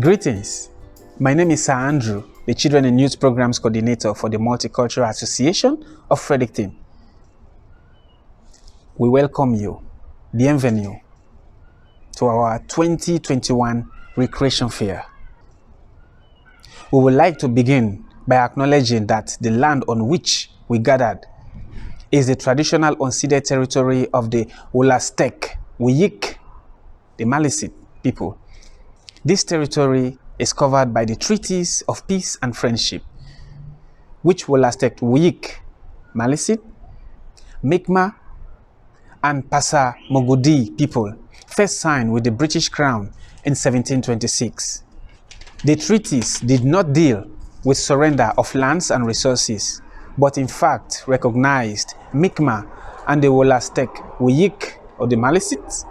Greetings. My name is Sir Andrew, the Children and Youth Programs Coordinator for the Multicultural Association of Fredericton. We welcome you, bienvenue, to our 2021 Recreation Fair. We would like to begin by acknowledging that the land on which we gathered is the traditional unceded territory of the Wolastoqey, Wiyik, the Maliseet people. This territory is covered by the treaties of peace and friendship, which Wolastoqey, Wiyik, Maliseet, Mi'kmaq, and Pasa Mogudi people first signed with the British Crown in 1726. The treaties did not deal with surrender of lands and resources, but in fact recognized Mi'kmaq and the Wolastoqey, Wiyik, or the Maliseet,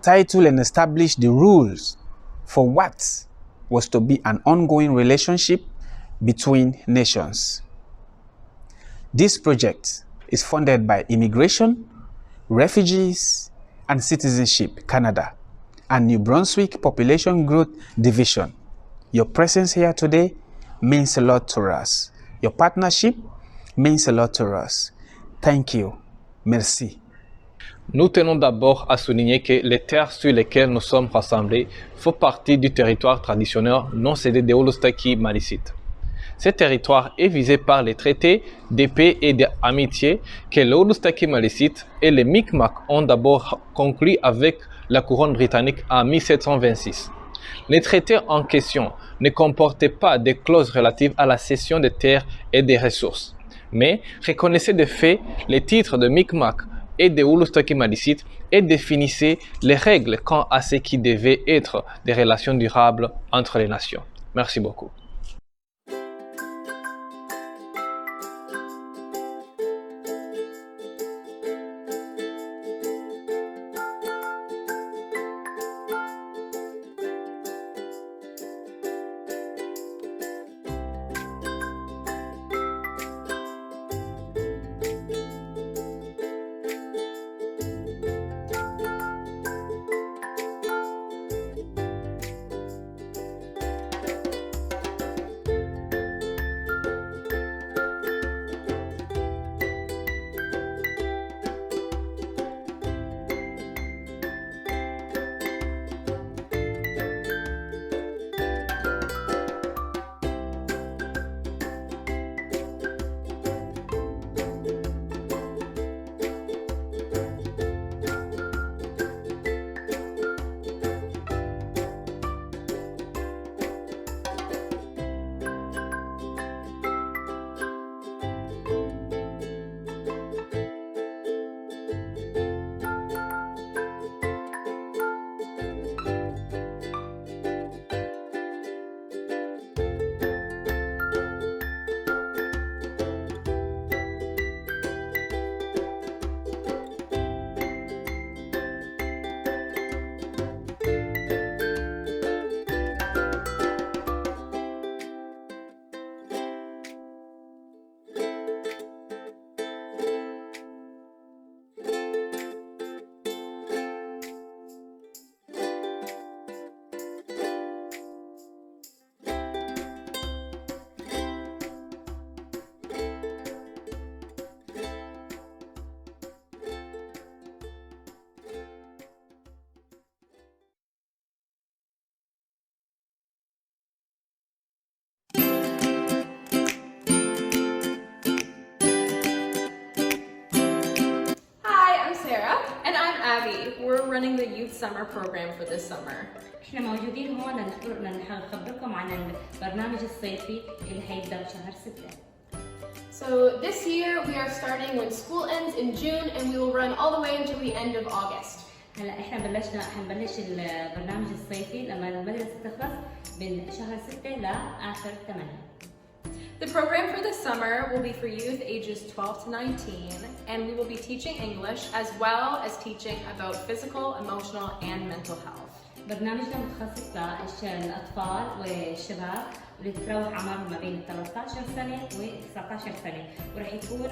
title and established the rules for what was to be an ongoing relationship between nations. This project is funded by Immigration, Refugees, and Citizenship Canada and New Brunswick Population Growth Division. Your presence here today means a lot to us. Your partnership means a lot to us. Thank you. Merci. Nous tenons d'abord à souligner que les terres sur lesquelles nous sommes rassemblés font partie du territoire traditionnel non cédé des Wolastoqey Maliseet. Ce territoire est visé par les traités de paix et d'amitié que les Wolastoqey Maliseet et les Mi'kmaq ont d'abord conclus avec la couronne britannique en 1726. Les traités en question ne comportaient pas de clauses relatives à la cession des terres et des ressources, mais reconnaissaient de fait les titres de Mi'kmaq et de Wolastoqey Maliseet et définissait les règles quant à ce qui devait être des relations durables entre les nations. Merci beaucoup. We're running the youth summer program for this summer. احنا موجودين هون لنخبركم عن البرنامج الصيفي اللي هيبدأ بشهر 6. So this year we are starting when school ends in June and we will run all the way until the end of August. هلا احنا حنبلش البرنامج الصيفي لما المدرسة تخلص من شهر 6 لآخر 8. The program for the summer will be for youth ages 12 to 19, and we will be teaching English as well as teaching about physical, emotional, and mental health. برنامجنا متخصص للأطفال والشباب اللي تتراوح أعمارهم ما بين 13 سنة و 19 سنة، ورح يكون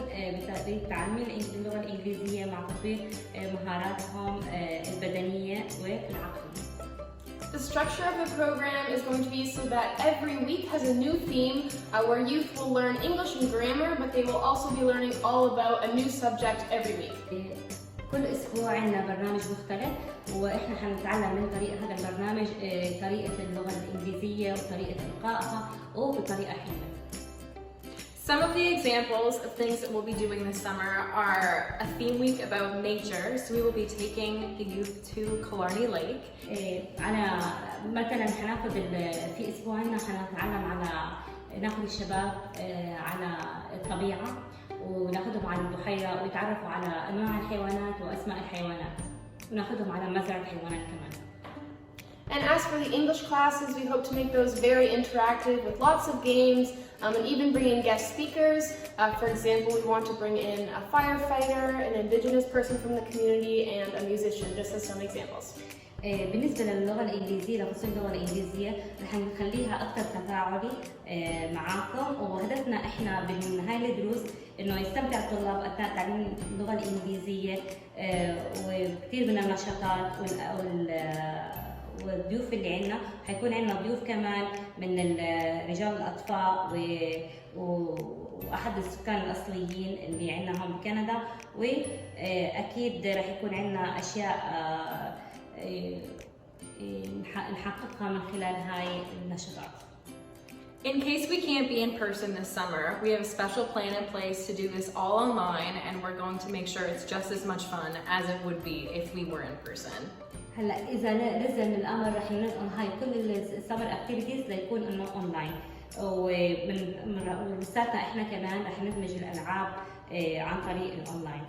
بتعليم اللغة الإنجليزية مع تطوير مهاراتهم البدنية والعقلية. The structure of the program is going to be so that every week has a new theme where youth will learn English and grammar, but they will also be learning all about a new subject every week. كل أسبوع عندنا برنامج مختلف وإحنا حنتعلم من طريق هذا البرنامج طريقة اللغة الإنجليزية وطريقة إلقائها وبطريقة حلوة. Some of the examples of things that we'll be doing this summer are a theme week about nature. So we will be taking the youth to Killarney Lake. على مثلا حناخد في أسبوعنا حنتعلم على ناخد الشباب على الطبيعة وناخدهم على البحيرة ويتعرفوا على أنواع الحيوانات وأسماء الحيوانات وناخدهم على مزرعة الحيوانات كمان. And as for the English classes, we hope to make those very interactive with lots of games and even bring in guest speakers. For example, we want to bring in a firefighter, an indigenous person from the community, and a musician, just as some examples. بالنسبة للغة الإنجليزية لفصول اللغة الإنجليزية رح نخليها أكثر تفاعلي معاكم وهدفنا إحنا بنهاية الدروس إنه يستمتع الطلاب أثناء تعليم اللغة الإنجليزية وكثير من النشاطات والضيوف اللي عندنا حيكون عندنا ضيوف كمان من رجال الأطفاء وأحد السكان الأصليين اللي عندنا هون بكندا وأكيد رح يكون عندنا أشياء نحققها من خلال هاي النشاطات. In case we can't be in person this summer, we have a special plan in place to do this all online, and we're going to make sure it's just as much fun as it would be if we were in person. هلا إذا لزم الأمر رح ننقل هاي كل السمر أكتيفيتيز ليكون إنه أونلاين ومن لساتنا إحنا كمان رح ندمج الألعاب عن طريق الأونلاين.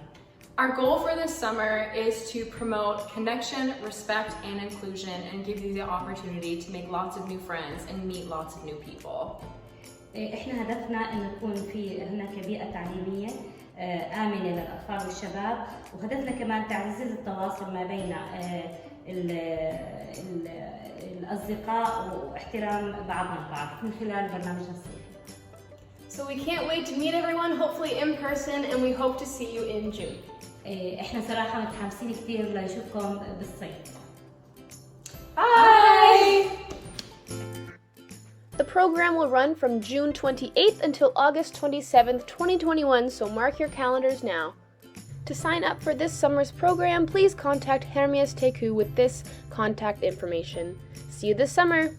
Our goal for this summer is to promote connection, respect, and inclusion and give you the opportunity to make lots of new friends and meet lots of new people. إحنا هدفنا إنه يكون في هناك بيئة تعليمية آمنة للأطفال والشباب وهدفنا كمان تعزيز التواصل ما بين الأصدقاء واحترام بعضنا البعض من خلال برنامجنا الصيفي. So we can't wait to meet everyone, hopefully in person, and we hope to see you in June. إحنا صراحة متحمسين كثير لنشوفكم بالصيف. Bye! The program will run from June 28th until August 27th, 2021, so mark your calendars now. To sign up for this summer's program, please contact Hermias Teku with this contact information. See you this summer!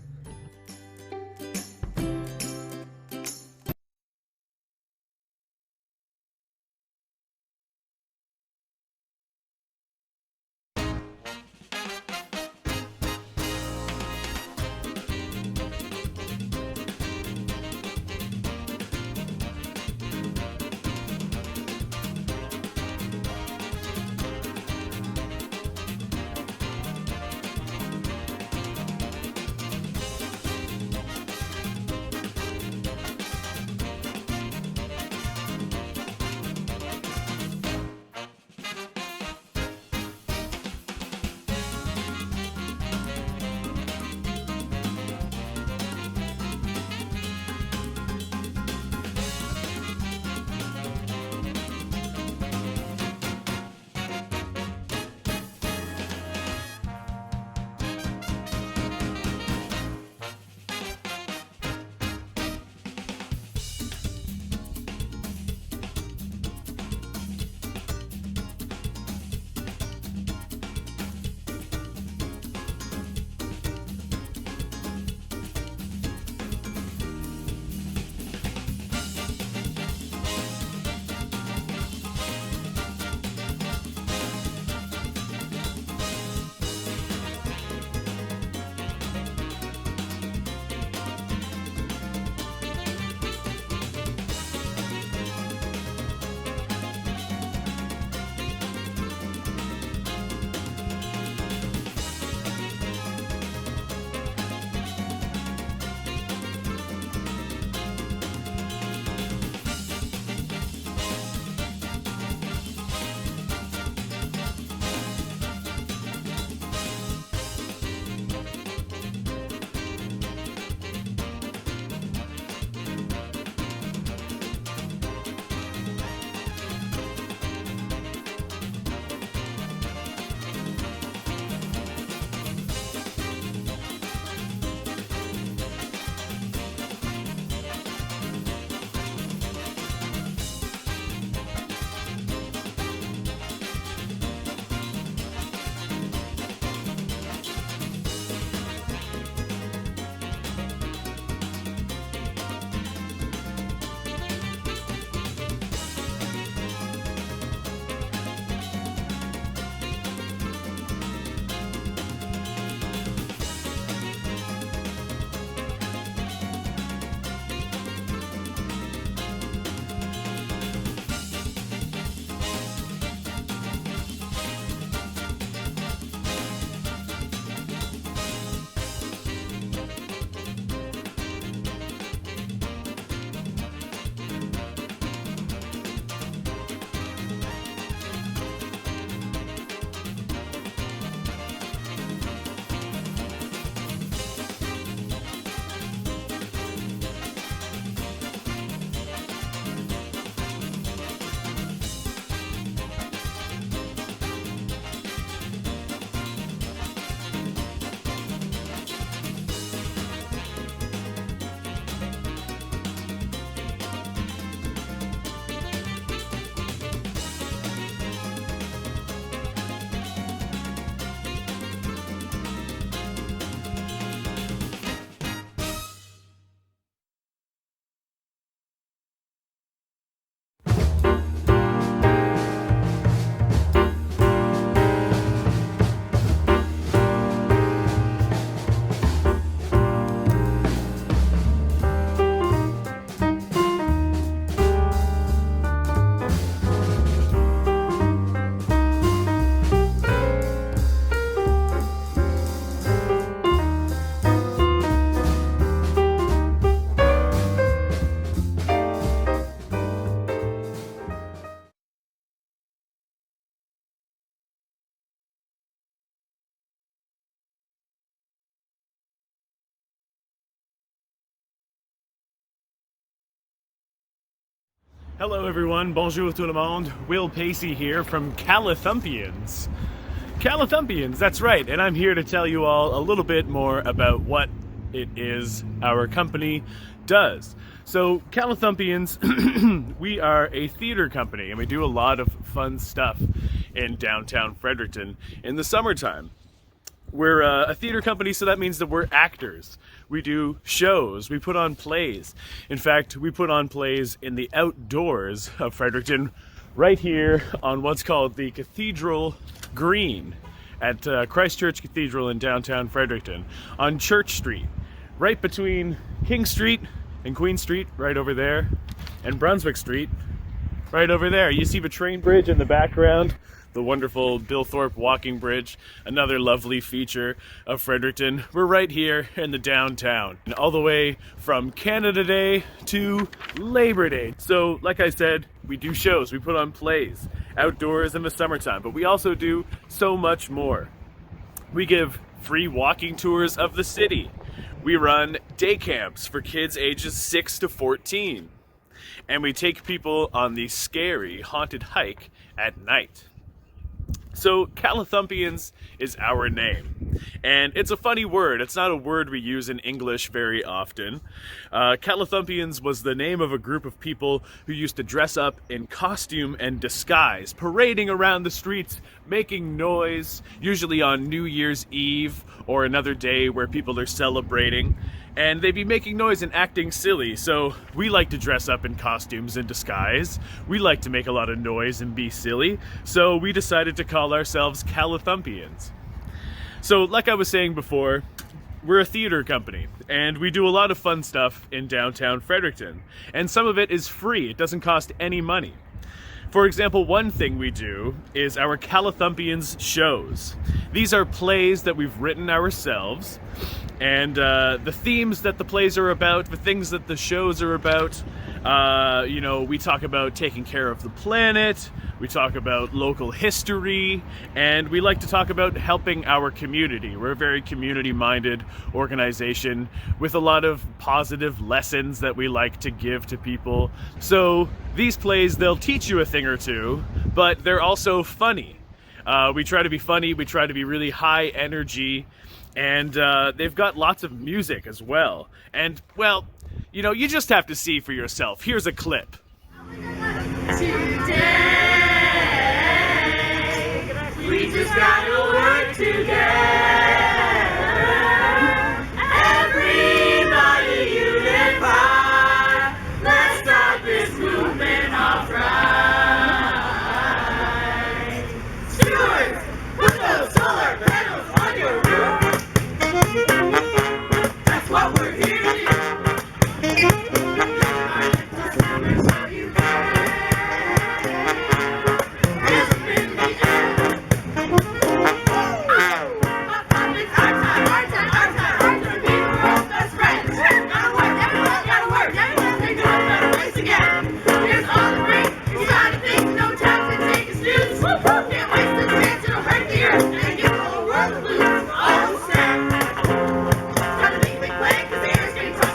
Hello everyone, bonjour tout le monde. Will Pacey here from Calathumpians. Calathumpians, that's right, and I'm here to tell you all a little bit more about what it is our company does. So Calathumpians, we are a theater company and we do a lot of fun stuff in downtown Fredericton in the summertime. We're a theater company, so that means that we're actors. We do shows, we put on plays. In fact, we put on plays in the outdoors of Fredericton, right here on what's called the Cathedral Green at Christchurch Cathedral in downtown Fredericton, on Church Street, right between King Street and Queen Street, right over there, and Brunswick Street, right over there. You see the train bridge in the background, the wonderful Bill Thorpe walking bridge, another lovely feature of Fredericton. We're right here in the downtown, and all the way from Canada Day to Labor Day. So, like I said, we do shows, we put on plays outdoors in the summertime, but we also do so much more. We give free walking tours of the city. We run day camps for kids ages 6 to 14. And we take people on the scary haunted hike at night. So Calathumpians is our name, and it's a funny word. It's not a word we use in English very often. Calathumpians was the name of a group of people who used to dress up in costume and disguise, parading around the streets, making noise, usually on New Year's Eve or another day where people are celebrating. And they'd be making noise and acting silly, so we like to dress up in costumes and disguise. We like to make a lot of noise and be silly, so we decided to call ourselves Calathumpians. So, like I was saying before, we're a theater company, and we do a lot of fun stuff in downtown Fredericton. And some of it is free, it doesn't cost any money. For example, one thing we do is our Calathumpians shows. These are plays that we've written ourselves, and the themes that the plays are about, the things that the shows are about, we talk about taking care of the planet, we talk about local history, and we like to talk about helping our community. We're a very community-minded organization with a lot of positive lessons that we like to give to people. So these plays, they'll teach you a thing or two, but they're also funny. We try to be funny, we try to be really high energy, and they've got lots of music as well. And, well, you just have to see for yourself. Here's a clip. Today, we just gotta work together. Everybody unify. Let's start this movement off right. Stewards, put those solar panels on your roof. That's what we're here to do. Our customers so you can. Hands up in the air. It's our time, our time, our time, our time. Be the world's best friends. Gotta work, everyone gotta work. Everyone's making a better place again. Here's all the great, exciting things. No time to take a snooze. Can't waste the chance, it'll hurt the earth and give the whole world the blues. All set. Time to make a big plan, 'cause the air's getting tough.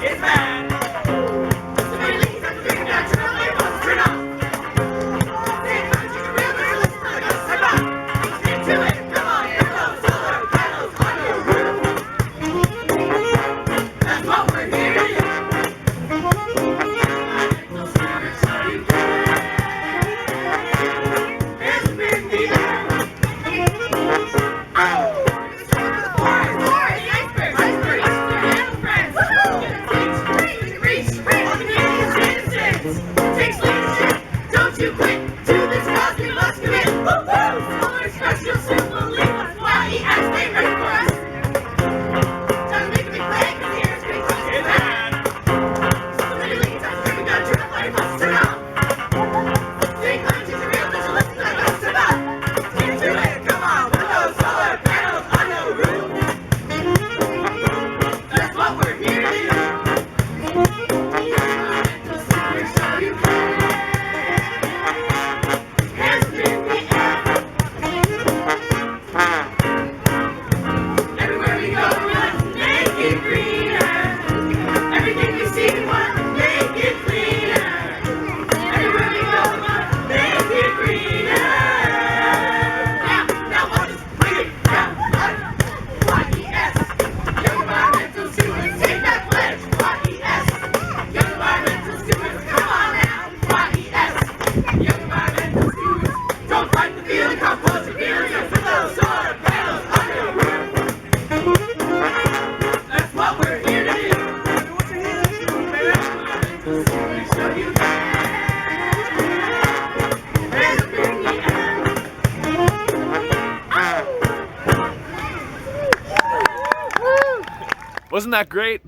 Wasn't that great?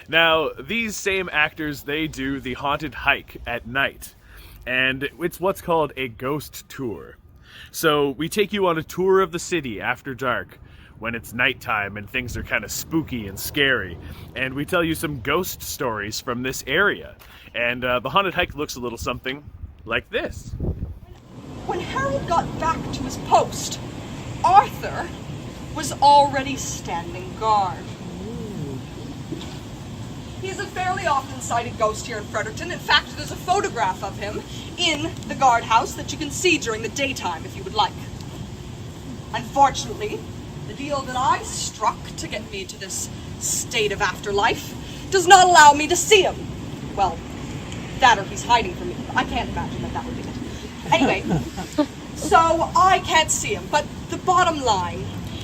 Now, these same actors, they do the haunted hike at night. And it's what's called a ghost tour. So we take you on a tour of the city after dark, when it's nighttime and things are kind of spooky and scary. And we tell you some ghost stories from this area. And the haunted hike looks a little something like this. When Harold got back to his post, Arthur was already standing guard. He's a fairly often sighted ghost here in Fredericton. In fact, there's a photograph of him in the guardhouse that you can see during the daytime if you would like. Unfortunately, the deal that I struck to get me to this state of afterlife does not allow me to see him. Well, that or he's hiding from me. I can't imagine that would be it. Anyway, so I can't see him, but the bottom line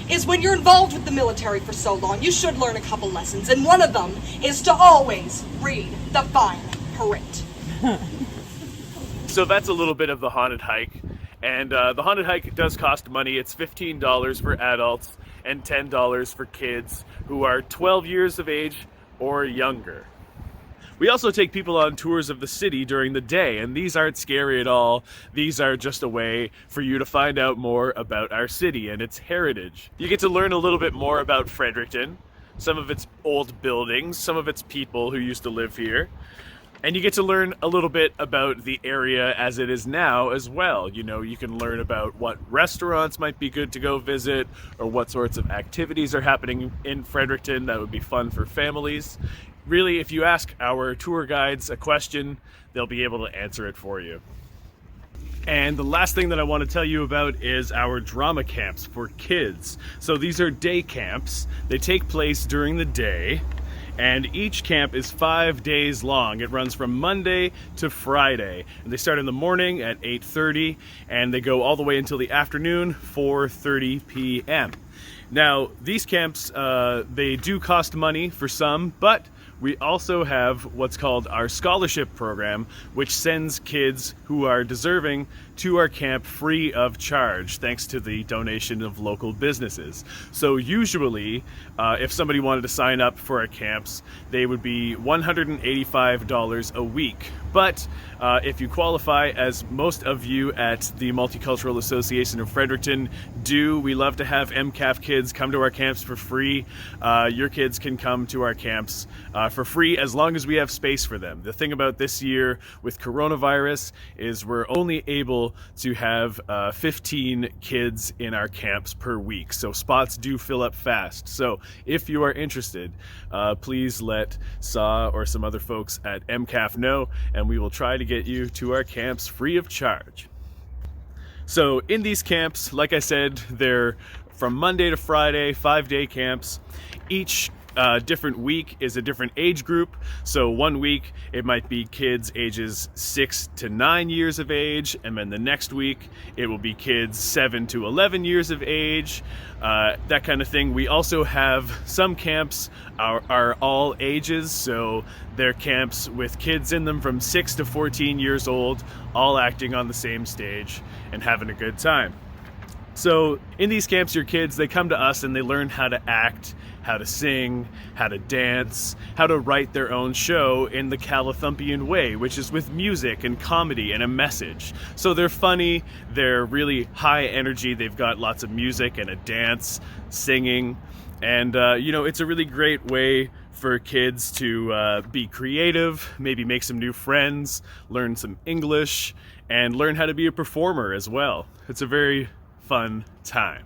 is when you're involved with the military for so long, you should learn a couple lessons, and one of them is to always read the fine print. So that's a little bit of the haunted hike, and the haunted hike does cost money. It's $15 for adults and $10 for kids who are 12 years of age or younger. We also take people on tours of the city during the day, and these aren't scary at all. These are just a way for you to find out more about our city and its heritage. You get to learn a little bit more about Fredericton, some of its old buildings, some of its people who used to live here, and you get to learn a little bit about the area as it is now as well. You know, you can learn about what restaurants might be good to go visit, or what sorts of activities are happening in Fredericton that would be fun for families. Really, if you ask our tour guides a question, they'll be able to answer it for you. And the last thing that I want to tell you about is our drama camps for kids. So these are day camps. They take place during the day, and each camp is 5 days long. It runs from Monday to Friday. And they start in the morning at 8:30, and they go all the way until the afternoon, 4:30 p.m. Now, these camps, they do cost money for some, but we also have what's called our scholarship program, which sends kids who are deserving to our camp free of charge, thanks to the donation of local businesses. So usually, if somebody wanted to sign up for our camps, they would be $185 a week. But if you qualify, as most of you at the Multicultural Association of Fredericton do, we love to have MCAF kids come to our camps for free. Your kids can come to our camps for free as long as we have space for them. The thing about this year with coronavirus is we're only able to have 15 kids in our camps per week, so spots do fill up fast. So if you are interested, please let Saw or some other folks at MCAF know, and we will try to get you to our camps free of charge. So in these camps, like I said, they're from Monday to Friday, 5-day camps. Each different week is a different age group. So one week it might be kids ages 6 to 9 years of age, and then the next week it will be kids 7 to 11 years of age, that kind of thing. We also have some camps are all ages, so they're camps with kids in them from 6 to 14 years old, all acting on the same stage and having a good time. So in these camps, your kids, they come to us and they learn how to act, how to sing, how to dance, how to write their own show in the Calithumpian way, which is with music and comedy and a message. So they're funny, they're really high energy, they've got lots of music and a dance, singing, and you know, it's a really great way for kids to be creative, maybe make some new friends, learn some English, and learn how to be a performer as well. It's a very fun time.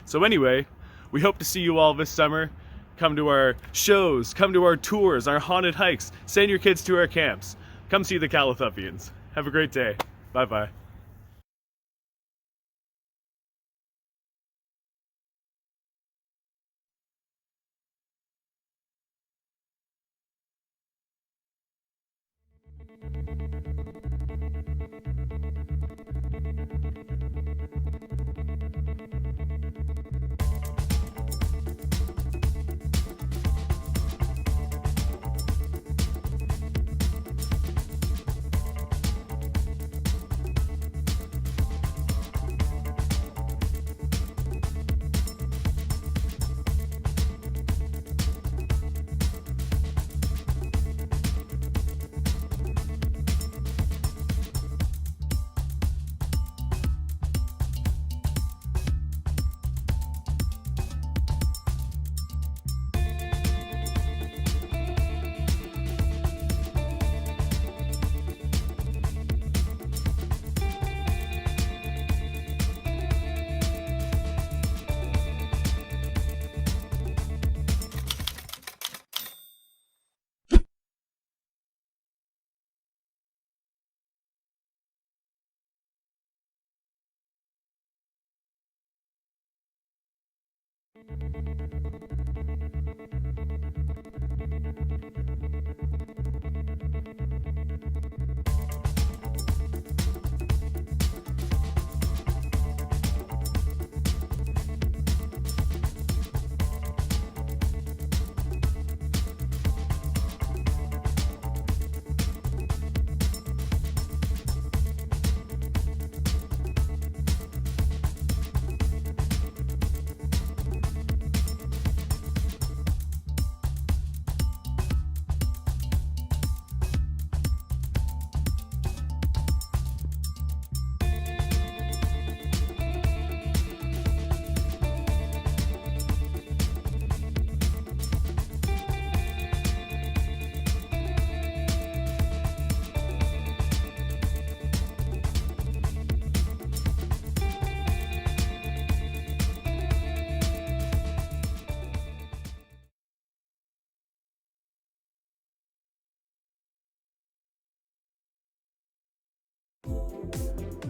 So anyway, we hope to see you all this summer. Come to our shows, come to our tours, our haunted hikes. Send your kids to our camps. Come see the Calithumpians. Have a great day. Bye-bye.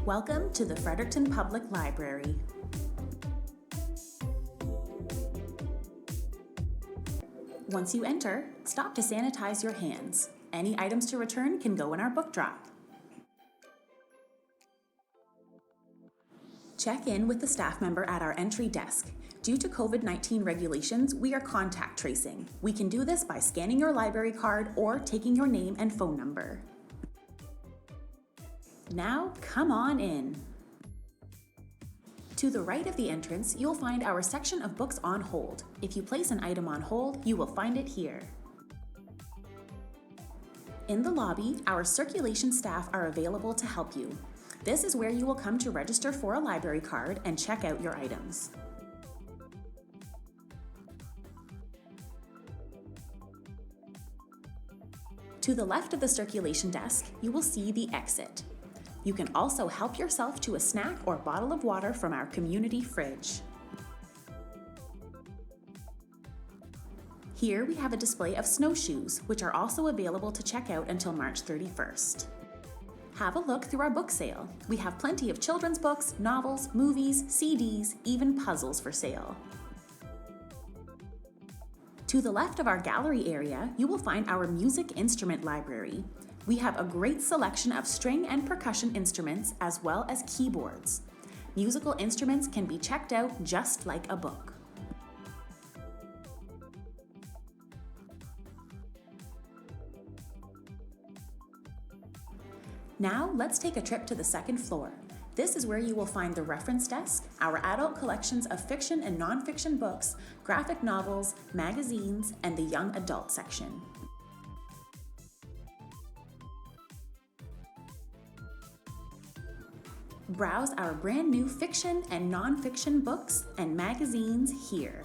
Welcome to the Fredericton Public Library. Once you enter, stop to sanitize your hands. Any items to return can go in our book drop. Check in with the staff member at our entry desk. Due to COVID-19 regulations, we are contact tracing. We can do this by scanning your library card or taking your name and phone number. Now, come on in. To the right of the entrance, you'll find our section of books on hold. If you place an item on hold, you will find it here. In the lobby, our circulation staff are available to help you. This is where you will come to register for a library card and check out your items. To the left of the circulation desk, you will see the exit. You can also help yourself to a snack or bottle of water from our community fridge. Here we have a display of snowshoes, which are also available to check out until March 31st. Have a look through our book sale. We have plenty of children's books, novels, movies, CDs, even puzzles for sale. To the left of our gallery area, you will find our music instrument library. We have a great selection of string and percussion instruments as well as keyboards. Musical instruments can be checked out just like a book. Now let's take a trip to the second floor. This is where you will find the reference desk, our adult collections of fiction and non-fiction books, graphic novels, magazines, and the young adult section. Browse our brand new fiction and non-fiction books and magazines here.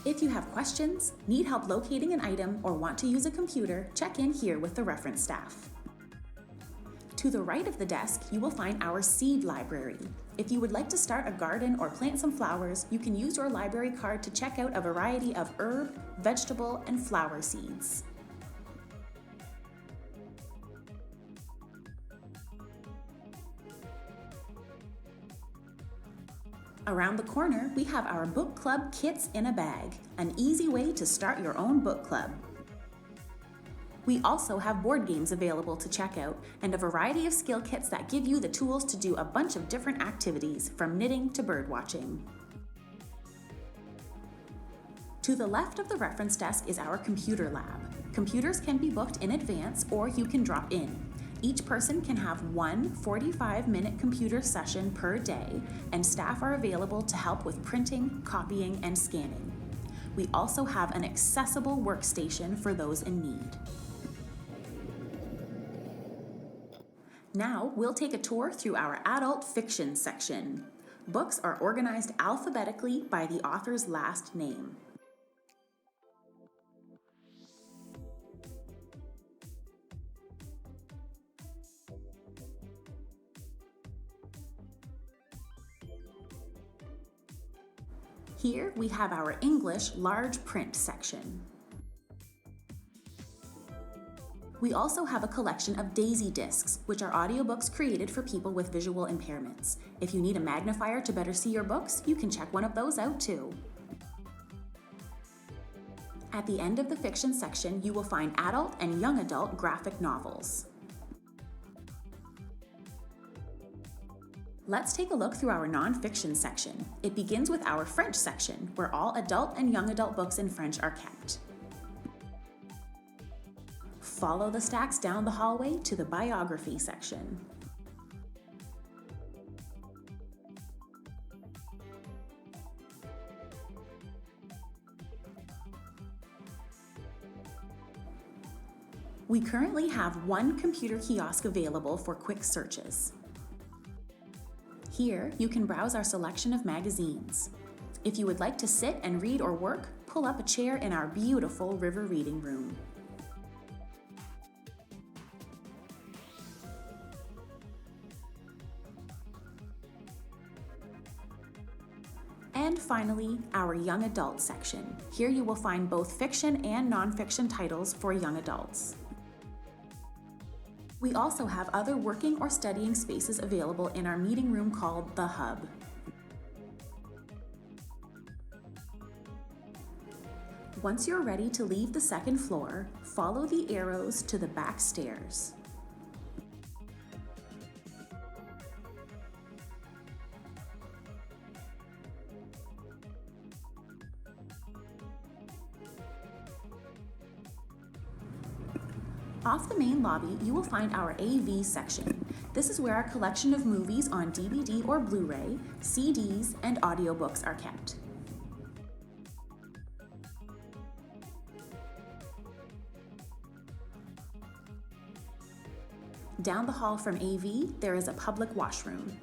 If you have questions, need help locating an item, or want to use a computer, check in here with the reference staff. To the right of the desk, you will find our seed library. If you would like to start a garden or plant some flowers, you can use your library card to check out a variety of herb, vegetable, and flower seeds. Around the corner, we have our book club kits in a bag, an easy way to start your own book club. We also have board games available to check out and a variety of skill kits that give you the tools to do a bunch of different activities, from knitting to bird watching. To the left of the reference desk is our computer lab. Computers can be booked in advance or you can drop in. Each person can have one 45-minute computer session per day, and staff are available to help with printing, copying, and scanning. We also have an accessible workstation for those in need. Now we'll take a tour through our adult fiction section. Books are organized alphabetically by the author's last name. Here we have our English large print section. We also have a collection of Daisy discs, which are audiobooks created for people with visual impairments. If you need a magnifier to better see your books, you can check one of those out too. At the end of the fiction section, you will find adult and young adult graphic novels. Let's take a look through our non-fiction section. It begins with our French section, where all adult and young adult books in French are kept. Follow the stacks down the hallway to the biography section. We currently have one computer kiosk available for quick searches. Here, you can browse our selection of magazines. If you would like to sit and read or work, pull up a chair in our beautiful river reading room. And finally, our young adult section. Here you will find both fiction and non-fiction titles for young adults. We also have other working or studying spaces available in our meeting room called The Hub. Once you're ready to leave the second floor, follow the arrows to the back stairs. Off the main lobby, you will find our AV section. This is where our collection of movies on DVD or Blu-ray, CDs, and audiobooks are kept. Down the hall from AV, there is a public washroom.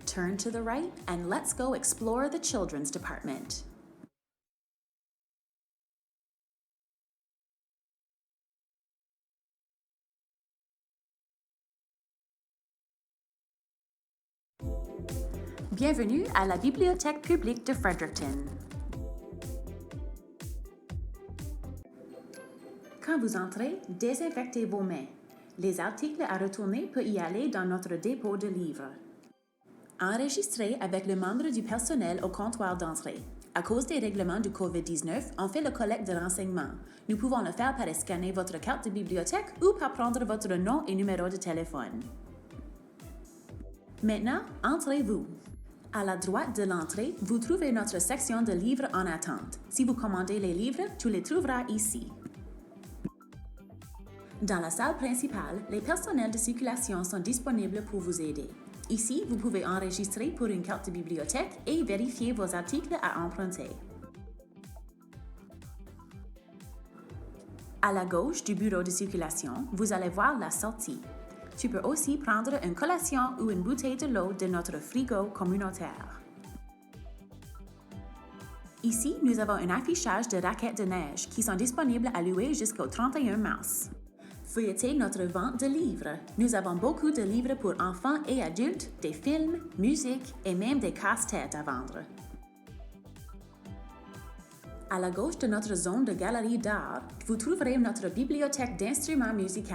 Turn to the right and let's go explore the children's department. Bienvenue à la Bibliothèque publique de Fredericton. Quand vous entrez, désinfectez vos mains. Les articles à retourner peuvent y aller dans notre dépôt de livres. Enregistrez avec le membre du personnel au comptoir d'entrée. À cause des règlements du COVID-19, on fait le collecte de renseignements. Nous pouvons le faire par scanner votre carte de bibliothèque ou par prendre votre nom et numéro de téléphone. Maintenant, entrez-vous. À la droite de l'entrée, vous trouvez notre section de livres en attente. Si vous commandez les livres, tu les trouveras ici. Dans la salle principale, les personnels de circulation sont disponibles pour vous aider. Ici, vous pouvez enregistrer pour une carte de bibliothèque et vérifier vos articles à emprunter. À la gauche du bureau de circulation, vous allez voir la sortie. Tu peux aussi prendre une collation ou une bouteille de l'eau de notre frigo communautaire. Ici, nous avons un affichage de raquettes de neige qui sont disponibles à louer jusqu'au 31 mars. Feuilletez notre vente de livres. Nous avons beaucoup de livres pour enfants et adultes, des films, musique et même des casse-têtes à vendre. À la gauche de notre zone de galerie d'art, vous trouverez notre bibliothèque d'instruments musicaux.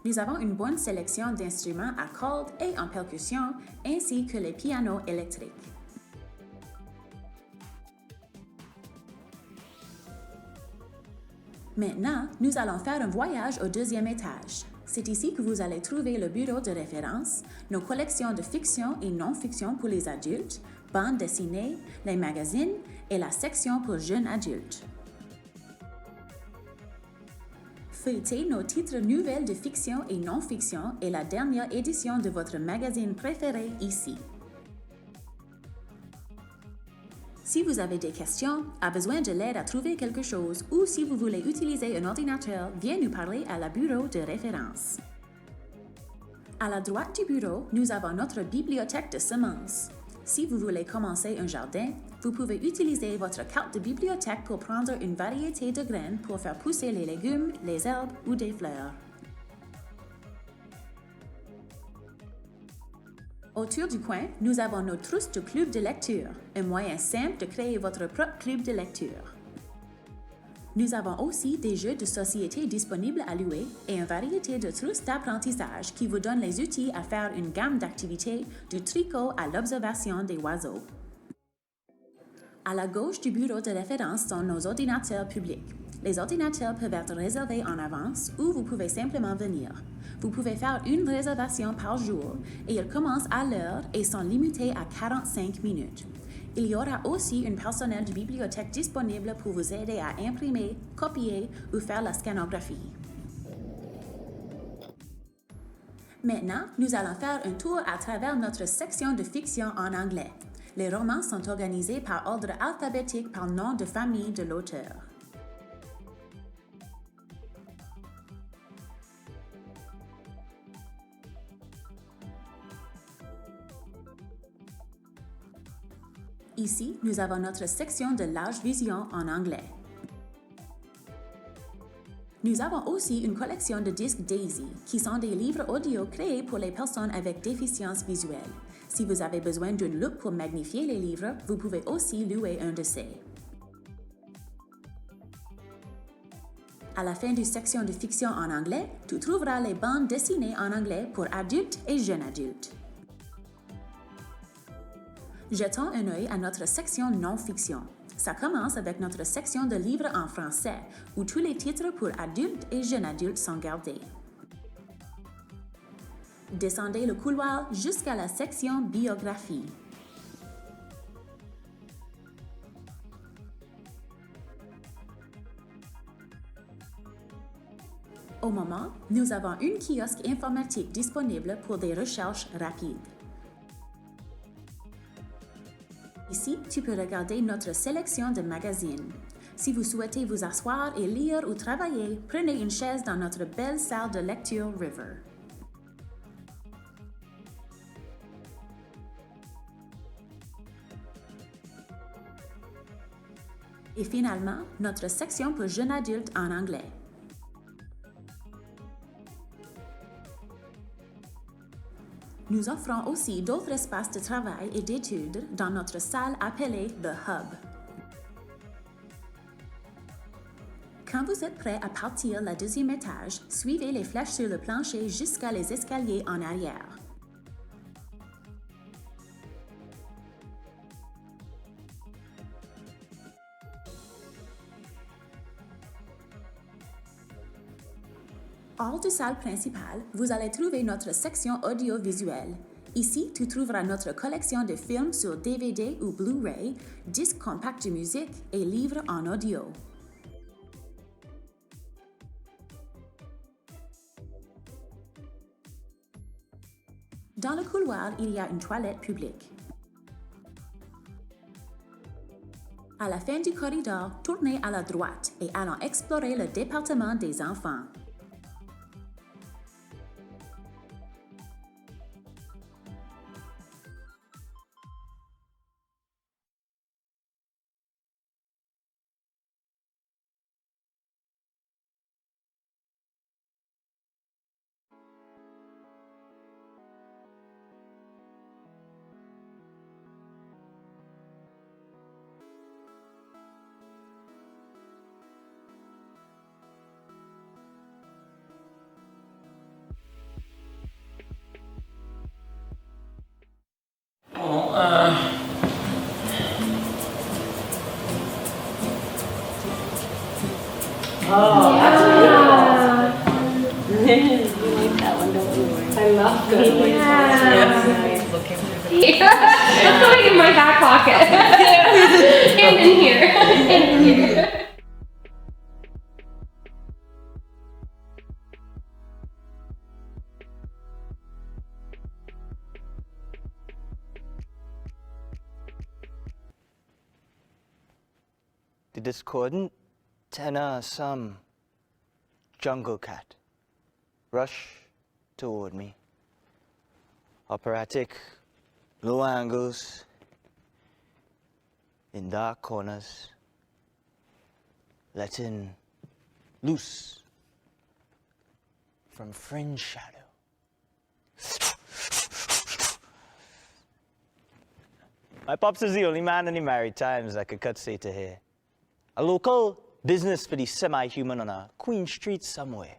Nous avons une bonne sélection d'instruments à cordes et en percussion, ainsi que les pianos électriques. Maintenant, nous allons faire un voyage au deuxième étage. C'est ici que vous allez trouver le bureau de référence, nos collections de fiction et non-fiction pour les adultes, bandes dessinées, les magazines et la section pour jeunes adultes. Feuilletez nos titres nouvelles de fiction et non-fiction et la dernière édition de votre magazine préféré ici. Si vous avez des questions, a besoin de l'aide à trouver quelque chose ou si vous voulez utiliser un ordinateur, viens nous parler à la bureau de référence. À la droite du bureau, nous avons notre bibliothèque de semences. Si vous voulez commencer un jardin, vous pouvez utiliser votre carte de bibliothèque pour prendre une variété de graines pour faire pousser les légumes, les herbes ou des fleurs. Autour du coin, nous avons nos trousses de club de lecture, un moyen simple de créer votre propre club de lecture. Nous avons aussi des jeux de société disponibles à louer et une variété de trousses d'apprentissage qui vous donnent les outils à faire une gamme d'activités du tricot à l'observation des oiseaux. À la gauche du bureau de référence sont nos ordinateurs publics. Les ordinateurs peuvent être réservés en avance ou vous pouvez simplement venir. Vous pouvez faire une réservation par jour et ils commencent à l'heure et sont limités à 45 minutes. Il y aura aussi un personnel de bibliothèque disponible pour vous aider à imprimer, copier ou faire la scénographie. Maintenant, nous allons faire un tour à travers notre section de fiction en anglais. Les romans sont organisés par ordre alphabétique par nom de famille de l'auteur. Ici, nous avons notre section de large vision en anglais. Nous avons aussi une collection de disques Daisy, qui sont des livres audio créés pour les personnes avec déficience visuelle. Si vous avez besoin d'une loupe pour magnifier les livres, vous pouvez aussi louer un de ces. À la fin du section de fiction en anglais, tu trouveras les bandes dessinées en anglais pour adultes et jeunes adultes. Jetons un œil à notre section non-fiction. Ça commence avec notre section de livres en français, où tous les titres pour adultes et jeunes adultes sont gardés. Descendez le couloir jusqu'à la section biographie. Au moment, nous avons une kiosque informatique disponible pour des recherches rapides. Ici, tu peux regarder notre sélection de magazines. Si vous souhaitez vous asseoir et lire ou travailler, prenez une chaise dans notre belle salle de lecture River. Et finalement, notre section pour jeunes adultes en anglais. Nous offrons aussi d'autres espaces de travail et d'études dans notre salle appelée The Hub. Quand vous êtes prêt à partir le deuxième étage, suivez les flèches sur le plancher jusqu'à les escaliers en arrière. Hors de salle principale, vous allez trouver notre section audiovisuelle. Ici, tu trouveras notre collection de films sur DVD ou Blu-ray, disques compacts de musique et livres en audio. Dans le couloir, il y a une toilette publique. À la fin du corridor, tournez à la droite et allons explorer le département des enfants. It's going in my back pocket. And in here. And in here. The discordant tenor of some jungle cat rush toward me. Operatic low angles in dark corners, letting loose from fringe shadow. My pops was the only man in the married times I could cut say to hear. A local Business for the semi-human on a Queen Street somewhere.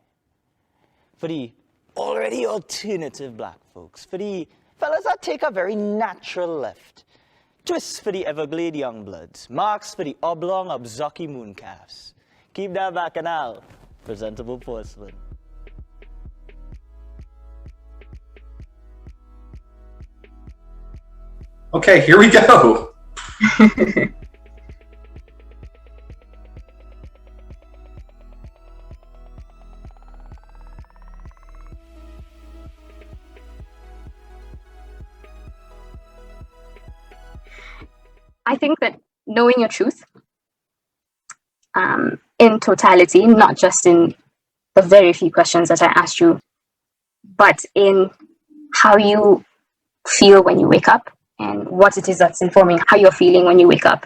For the already alternative black folks. For the fellas that take a very natural left. Twists for the Everglade Youngbloods. Marks for the oblong Obzucky mooncalves. Keep that bacchanal. Presentable porcelain. Okay, here we go. I think that knowing your truth in totality, not just in the very few questions that I asked you, but in how you feel when you wake up and what it is that's informing how you're feeling when you wake up,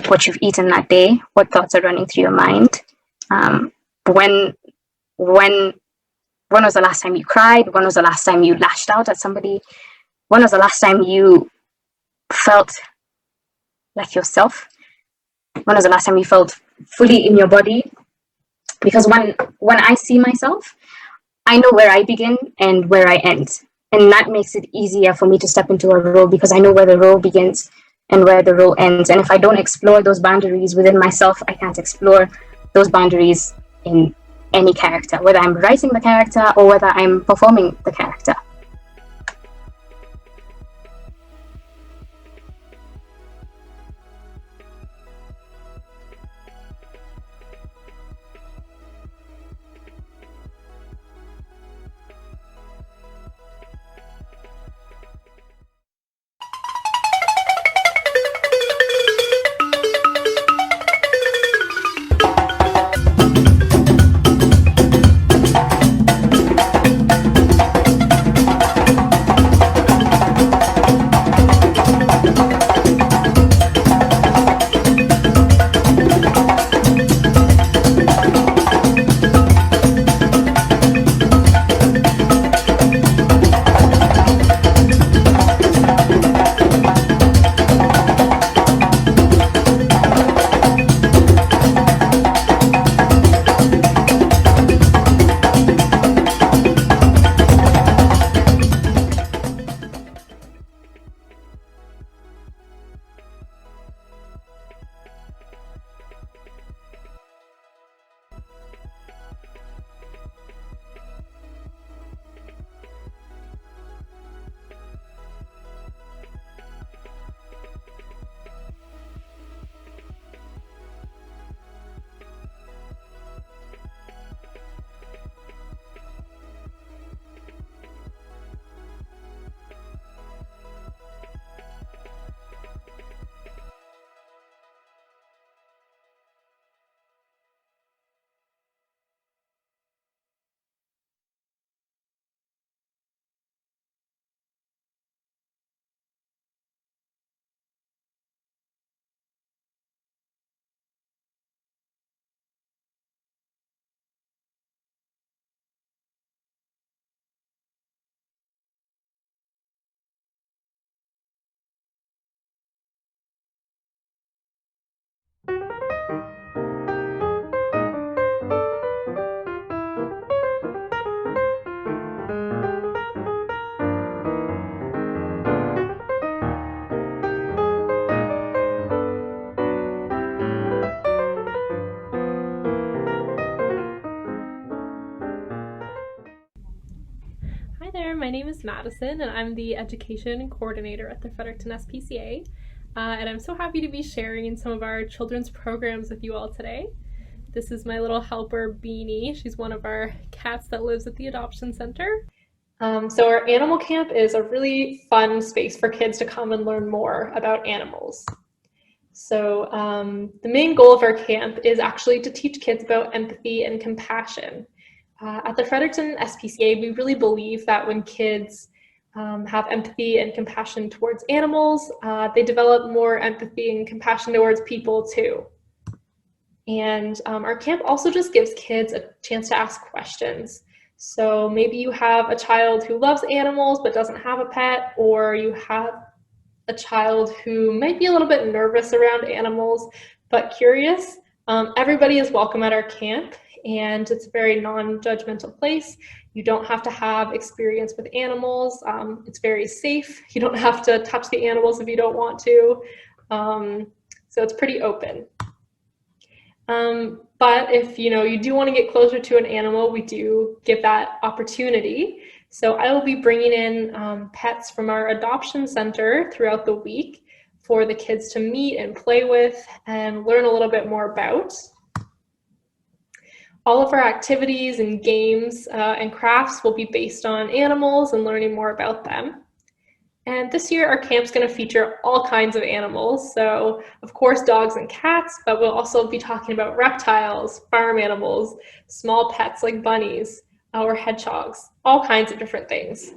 what you've eaten that day, what thoughts are running through your mind, when was the last time you cried, when was the last time you lashed out at somebody, when was the last time you felt like yourself, when was the last time you felt fully in your body? Because when I see myself, I know where I begin and where I end. And that makes it easier for me to step into a role because I know where the role begins and where the role ends. And if I don't explore those boundaries within myself, I can't explore those boundaries in any character, whether I'm writing the character or whether I'm performing the character. Hi there, my name is Madison and I'm the Education Coordinator at the Fredericton SPCA. And I'm so happy to be sharing in some of our children's programs with you all today. This is my little helper, Beanie. She's one of our cats that lives at the adoption center. So our animal camp is a really fun space for kids to come and learn more about animals. So the main goal of our camp is actually to teach kids about empathy and compassion. At the Fredericton SPCA, we really believe that when kids have empathy and compassion towards animals, they develop more empathy and compassion towards people too. And our camp also just gives kids a chance to ask questions. So maybe you have a child who loves animals but doesn't have a pet, or you have a child who might be a little bit nervous around animals but curious. Everybody is welcome at our camp, and it's a very non-judgmental place. You don't have to have experience with animals. It's very safe. You don't have to touch the animals if you don't want to. So it's pretty open. But if you do want to get closer to an animal, we do give that opportunity. So I will be bringing in pets from our adoption center throughout the week for the kids to meet and play with and learn a little bit more about. All of our activities and games and crafts will be based on animals and learning more about them. And this year our camp's going to feature all kinds of animals. So of course dogs and cats, but we'll also be talking about reptiles, farm animals, small pets like bunnies or hedgehogs, all kinds of different things.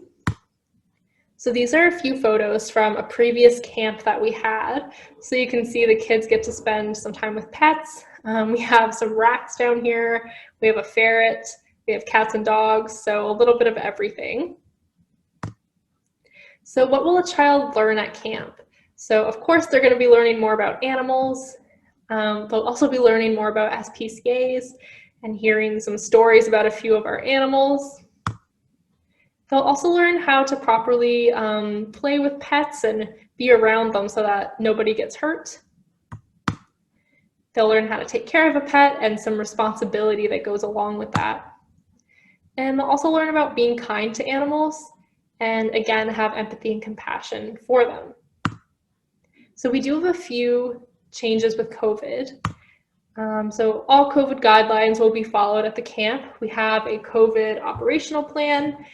So these are a few photos from a previous camp that we had. So you can see the kids get to spend some time with pets. We have some rats down here. We have a ferret. We have cats and dogs. So a little bit of everything. So what will a child learn at camp? So of course they're going to be learning more about animals. They'll also be learning more about SPCAs and hearing some stories about a few of our animals. They'll also learn how to properly play with pets and be around them so that nobody gets hurt. They'll learn how to take care of a pet and some responsibility that goes along with that. And they'll also learn about being kind to animals and again have empathy and compassion for them. So we do have a few changes with COVID. So all COVID guidelines will be followed at the camp. We have a COVID operational plan,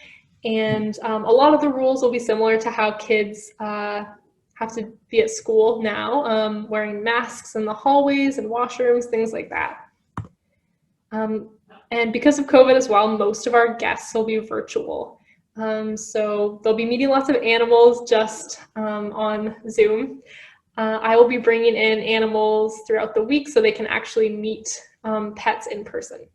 and a lot of the rules will be similar to how kids have to be at school now, wearing masks in the hallways and washrooms, things like that. And because of COVID as well, most of our guests will be virtual. So they'll be meeting lots of animals just on Zoom. I will be bringing in animals throughout the week so they can actually meet pets in person.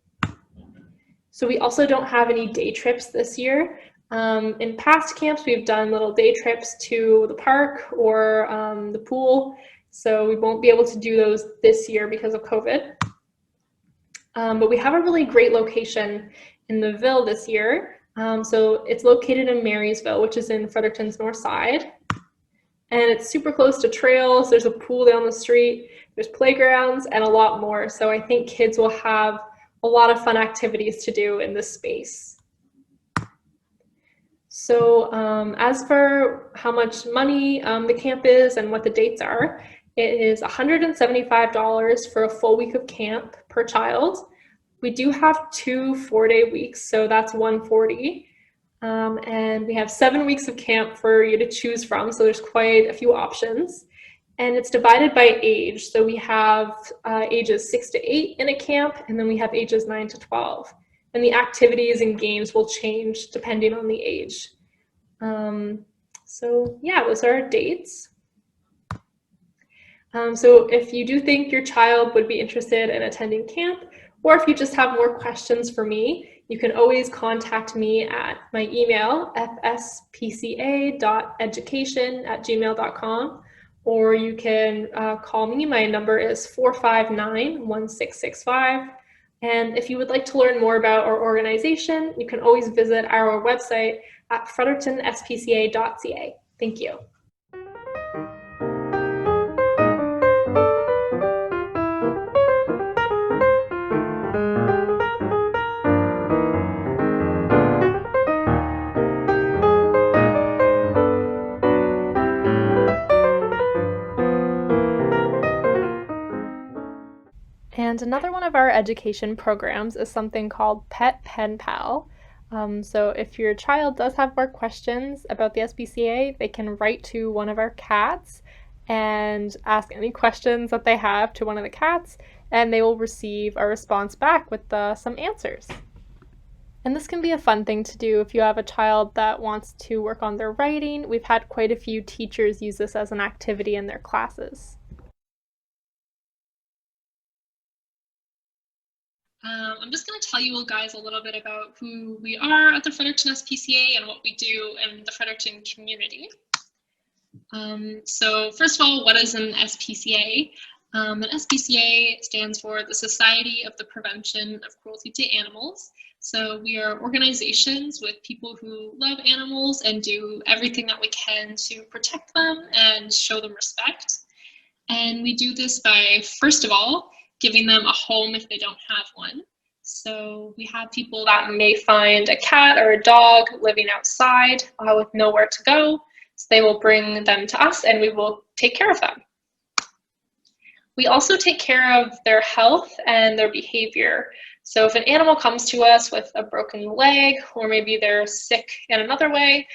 So we also don't have any day trips this year. In past camps, we've done little day trips to the park or the pool. So we won't be able to do those this year because of COVID. But we have a really great location in the Ville this year. So it's located in Marysville, which is in Fredericton's north side. And it's super close to trails. There's a pool down the street. There's playgrounds and a lot more. So I think kids will have a lot of fun activities to do in this space. So as for how much money the camp is and what the dates are, it is $175 for a full week of camp per child. We do have 2 4-day weeks, so that's $140. And we have 7 weeks of camp for you to choose from, so there's quite a few options. And it's divided by age, so we have ages 6 to 8 in a camp, and then we have ages 9 to 12. And the activities and games will change depending on the age. So yeah, those are our dates. So if you do think your child would be interested in attending camp, or if you just have more questions for me, you can always contact me at my email, fspca.education@gmail.com, or you can call me. My number is 459-1665. And if you would like to learn more about our organization, you can always visit our website at frederictonspca.ca. Thank you. And another one of our education programs is something called Pet Pen Pal. So if your child does have more questions about the SPCA, they can write to one of our cats and ask any questions that they have to one of the cats, and they will receive a response back with some answers. And this can be a fun thing to do if you have a child that wants to work on their writing. We've had quite a few teachers use this as an activity in their classes. I'm just going to tell you guys a little bit about who we are at the Fredericton SPCA and what we do in the Fredericton community. So first of all, what is an SPCA? And SPCA stands for the Society of the Prevention of Cruelty to Animals. So we are organizations with people who love animals and do everything that we can to protect them and show them respect. And we do this by, first of all, giving them a home if they don't have one. So we have people that may find a cat or a dog living outside with nowhere to go. So they will bring them to us and we will take care of them. We also take care of their health and their behavior. So if an animal comes to us with a broken leg, or maybe they're sick in another way,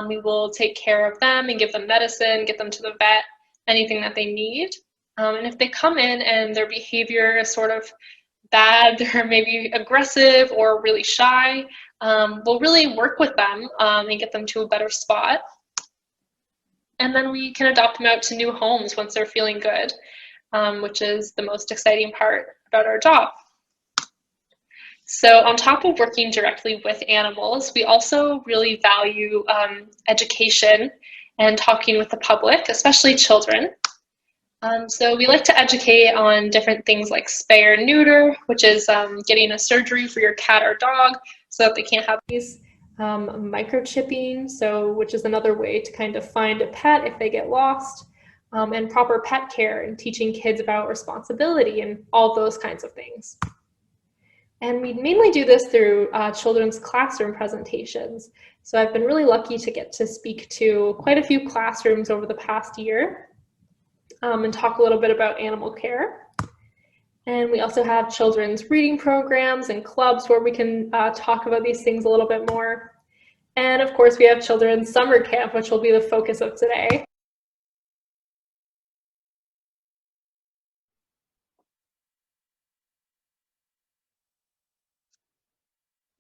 we will take care of them and give them medicine, get them to the vet, anything that they need. And if they come in and their behavior is sort of bad, they're maybe aggressive or really shy, we'll really work with them and get them to a better spot. And then we can adopt them out to new homes once they're feeling good, which is the most exciting part about our job. So on top of working directly with animals, we also really value education and talking with the public, especially children. So we like to educate on different things like spay or neuter, which is getting a surgery for your cat or dog so that they can't have these. Microchipping, which is another way to kind of find a pet if they get lost, and proper pet care and teaching kids about responsibility and all those kinds of things. And we mainly do this through children's classroom presentations. So I've been really lucky to get to speak to quite a few classrooms over the past year and talk a little bit about animal care. And we also have children's reading programs and clubs where we can talk about these things a little bit more. And of course, we have children's summer camp, which will be the focus of today.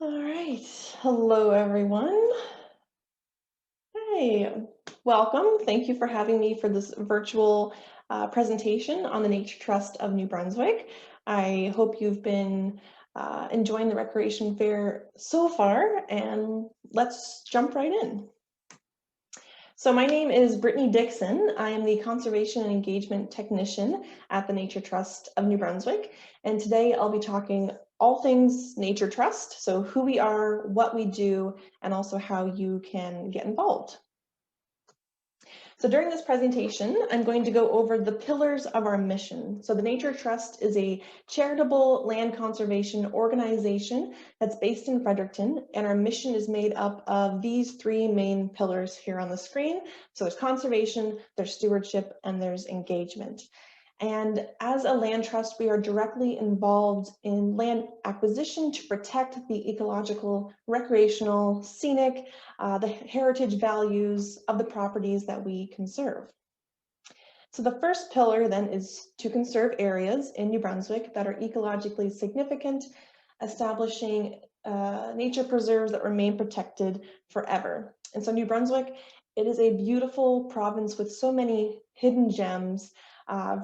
All right, hello everyone. Hi, welcome. Thank you for having me for this virtual presentation on the Nature Trust of New Brunswick. I hope you've been enjoying the Recreation Fair so far, and let's jump right in. So my name is Brittany Dixon. I am the Conservation and Engagement Technician at the Nature Trust of New Brunswick, and today I'll be talking all things Nature Trust, so who we are, what we do, and also how you can get involved. So during this presentation, I'm going to go over the pillars of our mission. So the Nature Trust is a charitable land conservation organization that's based in Fredericton, and our mission is made up of these three main pillars here on the screen. So there's conservation, there's stewardship, and there's engagement. And as a land trust, we are directly involved in land acquisition to protect the ecological, recreational, scenic, the heritage values of the properties that we conserve. So the first pillar then is to conserve areas in New Brunswick that are ecologically significant, establishing nature preserves that remain protected forever. And so New Brunswick, it is a beautiful province with so many hidden gems,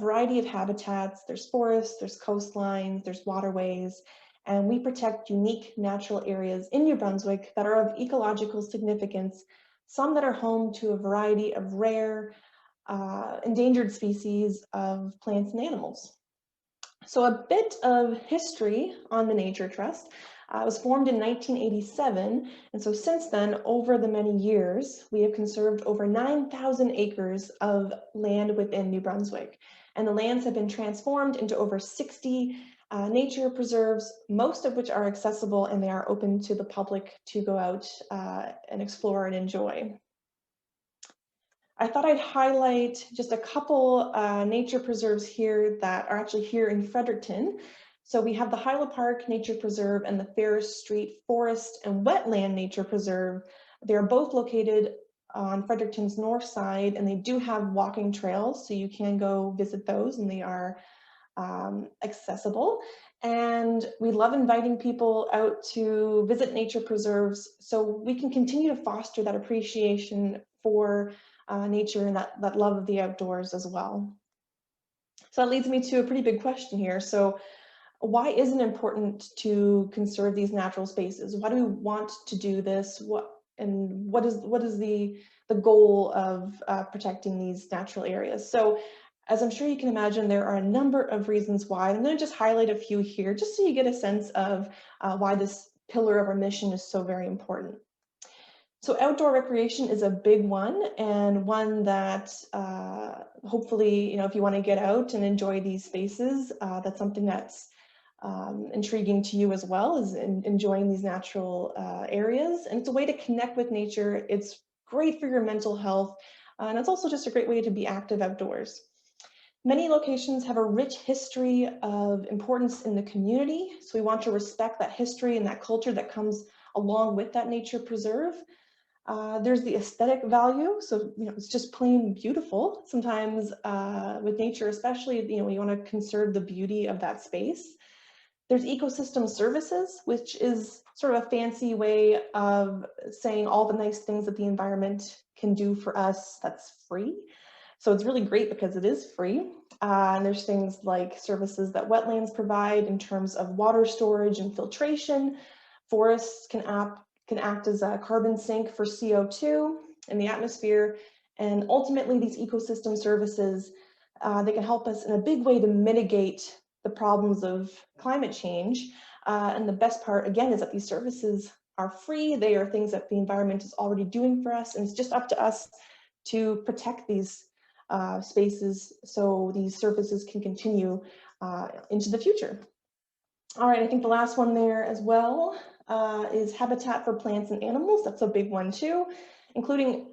variety of habitats. There's forests, there's coastlines, there's waterways, and we protect unique natural areas in New Brunswick that are of ecological significance, some that are home to a variety of rare, endangered species of plants and animals. So a bit of history on the Nature Trust. It was formed in 1987, and so since then, over the many years, we have conserved over 9,000 acres of land within New Brunswick, and the lands have been transformed into over 60 nature preserves, most of which are accessible and they are open to the public to go out and explore and enjoy. I thought I'd highlight just a couple nature preserves here that are actually here in Fredericton. So we have the Hyla Park Nature Preserve and the Ferris Street Forest and Wetland Nature Preserve. They are both located on Fredericton's north side, and they do have walking trails, so you can go visit those, and they are accessible. And we love inviting people out to visit nature preserves so we can continue to foster that appreciation for nature and that love of the outdoors as well. So that leads me to a pretty big question here. So why is it important to conserve these natural spaces? Why do we want to do this? What is the goal of protecting these natural areas? So As I'm sure you can imagine, there are a number of reasons why. I'm going to just highlight a few here, just so you get a sense of why this pillar of our mission is so very important. So outdoor recreation is a big one, and one that hopefully, if you want to get out and enjoy these spaces, that's something that's intriguing to you as well, is enjoying these natural areas. And it's a way to connect with nature. It's great for your mental health, and it's also just a great way to be active outdoors. Many locations have a rich history of importance in the community, so we want to respect that history and that culture that comes along with that nature preserve. There's the aesthetic value, so it's just plain beautiful. Sometimes with nature especially, you want to conserve the beauty of that space. There's ecosystem services, which is sort of a fancy way of saying all the nice things that the environment can do for us that's free. So it's really great because it is free. And there's things like services that wetlands provide in terms of water storage and filtration. Forests can act as a carbon sink for CO2 in the atmosphere. And ultimately, these ecosystem services, they can help us in a big way to mitigate the problems of climate change. And the best part, again, is that these services are free. They are things that the environment is already doing for us. And it's just up to us to protect these spaces so these services can continue into the future. All right, I think the last one there as well is habitat for plants and animals. That's a big one too, including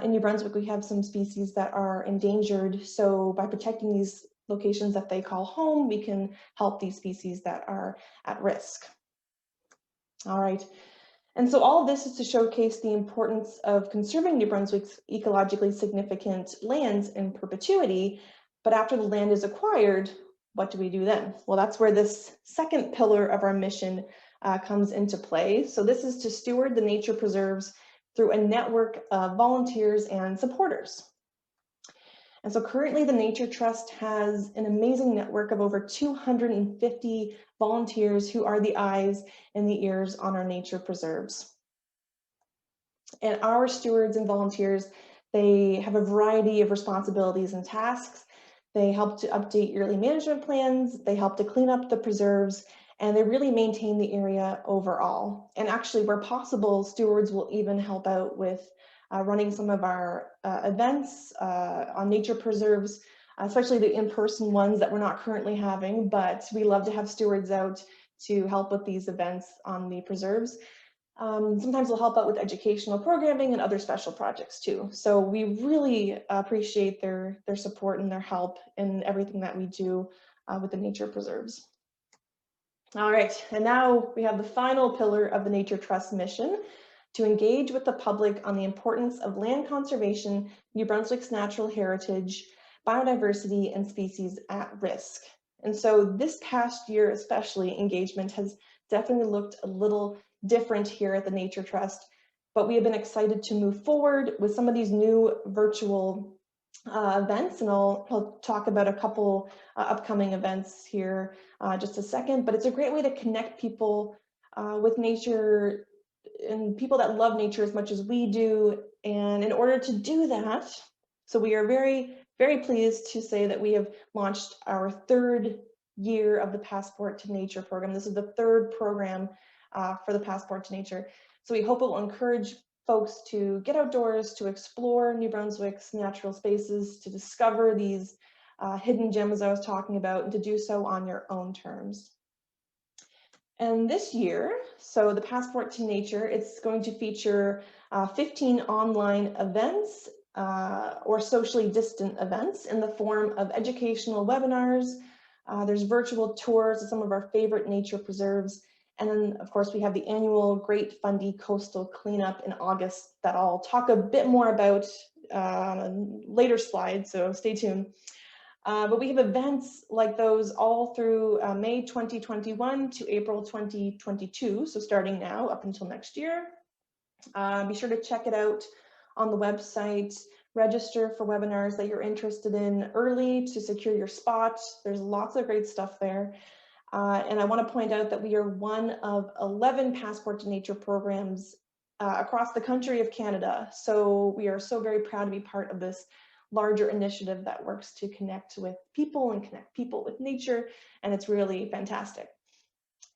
in New Brunswick, we have some species that are endangered. So by protecting these locations that they call home, we can help these species that are at risk. All right. And so all of this is to showcase the importance of conserving New Brunswick's ecologically significant lands in perpetuity. But after the land is acquired, what do we do then? Well, that's where this second pillar of our mission comes into play. So this is to steward the nature preserves through a network of volunteers and supporters. And so currently the Nature Trust has an amazing network of over 250 volunteers who are the eyes and the ears on our nature preserves. And our stewards and volunteers, they have a variety of responsibilities and tasks. They help to update yearly management plans, they help to clean up the preserves, and they really maintain the area overall. And actually, where possible, stewards will even help out with running some of our events on nature preserves, especially the in-person ones that we're not currently having, but we love to have stewards out to help with these events on the preserves. Sometimes they'll help out with educational programming and other special projects too. So we really appreciate their support and their help in everything that we do with the nature preserves. All right, and now we have the final pillar of the Nature Trust mission, to engage with the public on the importance of land conservation, New Brunswick's natural heritage, biodiversity, and species at risk. And so this past year, especially, engagement has definitely looked a little different here at the Nature Trust, but we have been excited to move forward with some of these new virtual events, and I'll talk about a couple upcoming events here just a second, but it's a great way to connect people with nature and people that love nature as much as we do. And in order to do that, so we are very, very pleased to say that we have launched our third year of the Passport to Nature program. This is the third program for the Passport to Nature. So we hope it will encourage folks to get outdoors, to explore New Brunswick's natural spaces, to discover these hidden gems I was talking about, and to do so on your own terms. And this year, so the Passport to Nature, it's going to feature 15 online events or socially distant events in the form of educational webinars. There's virtual tours of some of our favorite nature preserves. And then, of course, we have the annual Great Fundy Coastal Cleanup in August that I'll talk a bit more about on a later slide, so stay tuned. But we have events like those all through May 2021 to April 2022, so starting now up until next year. Be sure to check it out on the website, register for webinars that you're interested in early to secure your spot. There's lots of great stuff there. And I want to point out that we are one of 11 Passport to Nature programs across the country of Canada. So we are so very proud to be part of this larger initiative that works to connect with people and connect people with nature, and it's really fantastic.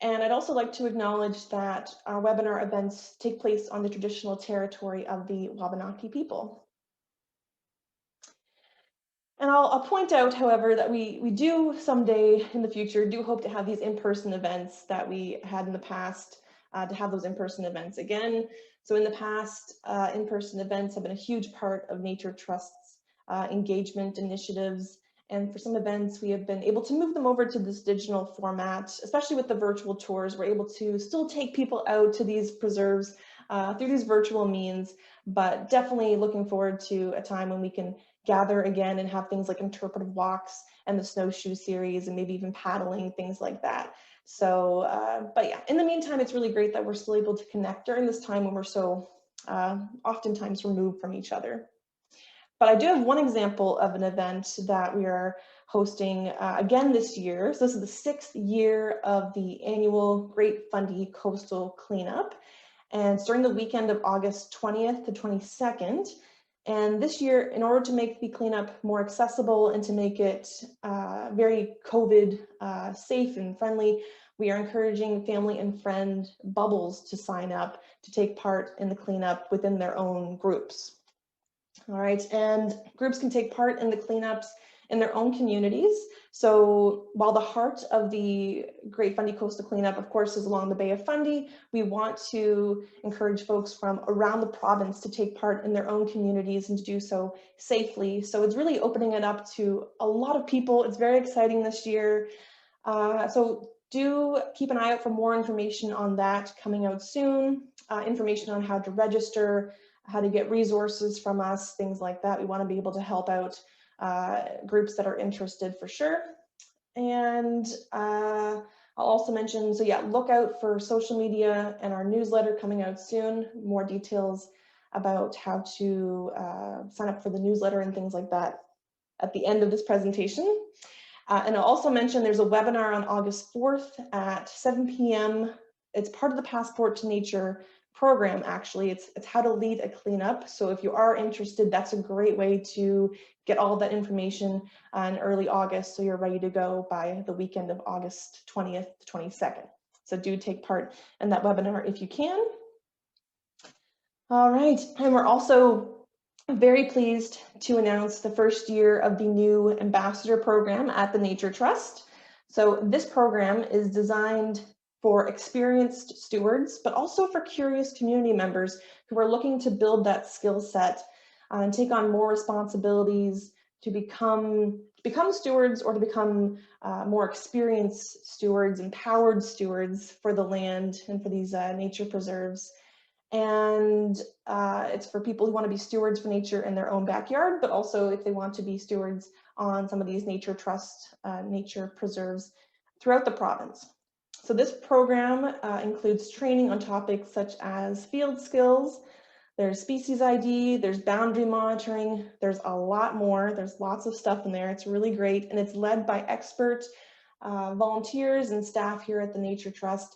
And I'd also like to acknowledge that our webinar events take place on the traditional territory of the Wabanaki people. And I'll point out, however, that we do someday in the future do hope to have these in-person events that we had in the past, to have those in-person events again. So in the past, in-person events have been a huge part of Nature Trust's engagement initiatives. And for some events, we have been able to move them over to this digital format, especially with the virtual tours. We're able to still take people out to these preserves through these virtual means, but definitely looking forward to a time when we can gather again and have things like interpretive walks and the snowshoe series and maybe even paddling, things like that. So, but yeah, in the meantime, it's really great that we're still able to connect during this time when we're so oftentimes removed from each other. But I do have one example of an event that we are hosting again this year. So this is the 6th year of the annual Great Fundy Coastal Cleanup. And it's during the weekend of August 20th to 22nd. And this year, in order to make the cleanup more accessible and to make it very COVID safe and friendly, we are encouraging family and friend bubbles to sign up to take part in the cleanup within their own groups. All right, and groups can take part in the cleanups in their own communities. So while the heart of the Great Fundy Coastal Cleanup, of course, is along the Bay of Fundy, we want to encourage folks from around the province to take part in their own communities and to do so safely. So it's really opening it up to a lot of people. It's very exciting this year. So do keep an eye out for more information on that coming out soon, information on how to register, how to get resources from us, things like that. We want to be able to help out groups that are interested for sure. And I'll also mention, so yeah, look out for social media and our newsletter coming out soon, more details about how to sign up for the newsletter and things like that at the end of this presentation. And I'll also mention there's a webinar on August 4th at 7 p.m. It's part of the Passport to Nature program, actually. It's how to lead a cleanup. So if you are interested, that's a great way to get all that information in early August so you're ready to go by the weekend of August 20th to 22nd. So do take part in that webinar if you can. All right, and we're also very pleased to announce the first year of the new ambassador program at the Nature Trust. So this program is designed for experienced stewards, but also for curious community members who are looking to build that skill set and take on more responsibilities to become stewards or to become more experienced stewards, empowered stewards for the land and for these nature preserves. And it's for people who want to be stewards for nature in their own backyard, but also if they want to be stewards on some of these Nature Trust nature preserves throughout the province. So this program includes training on topics such as field skills, there's species ID, there's boundary monitoring, there's a lot more, there's lots of stuff in there. It's really great, and it's led by expert volunteers and staff here at the Nature Trust.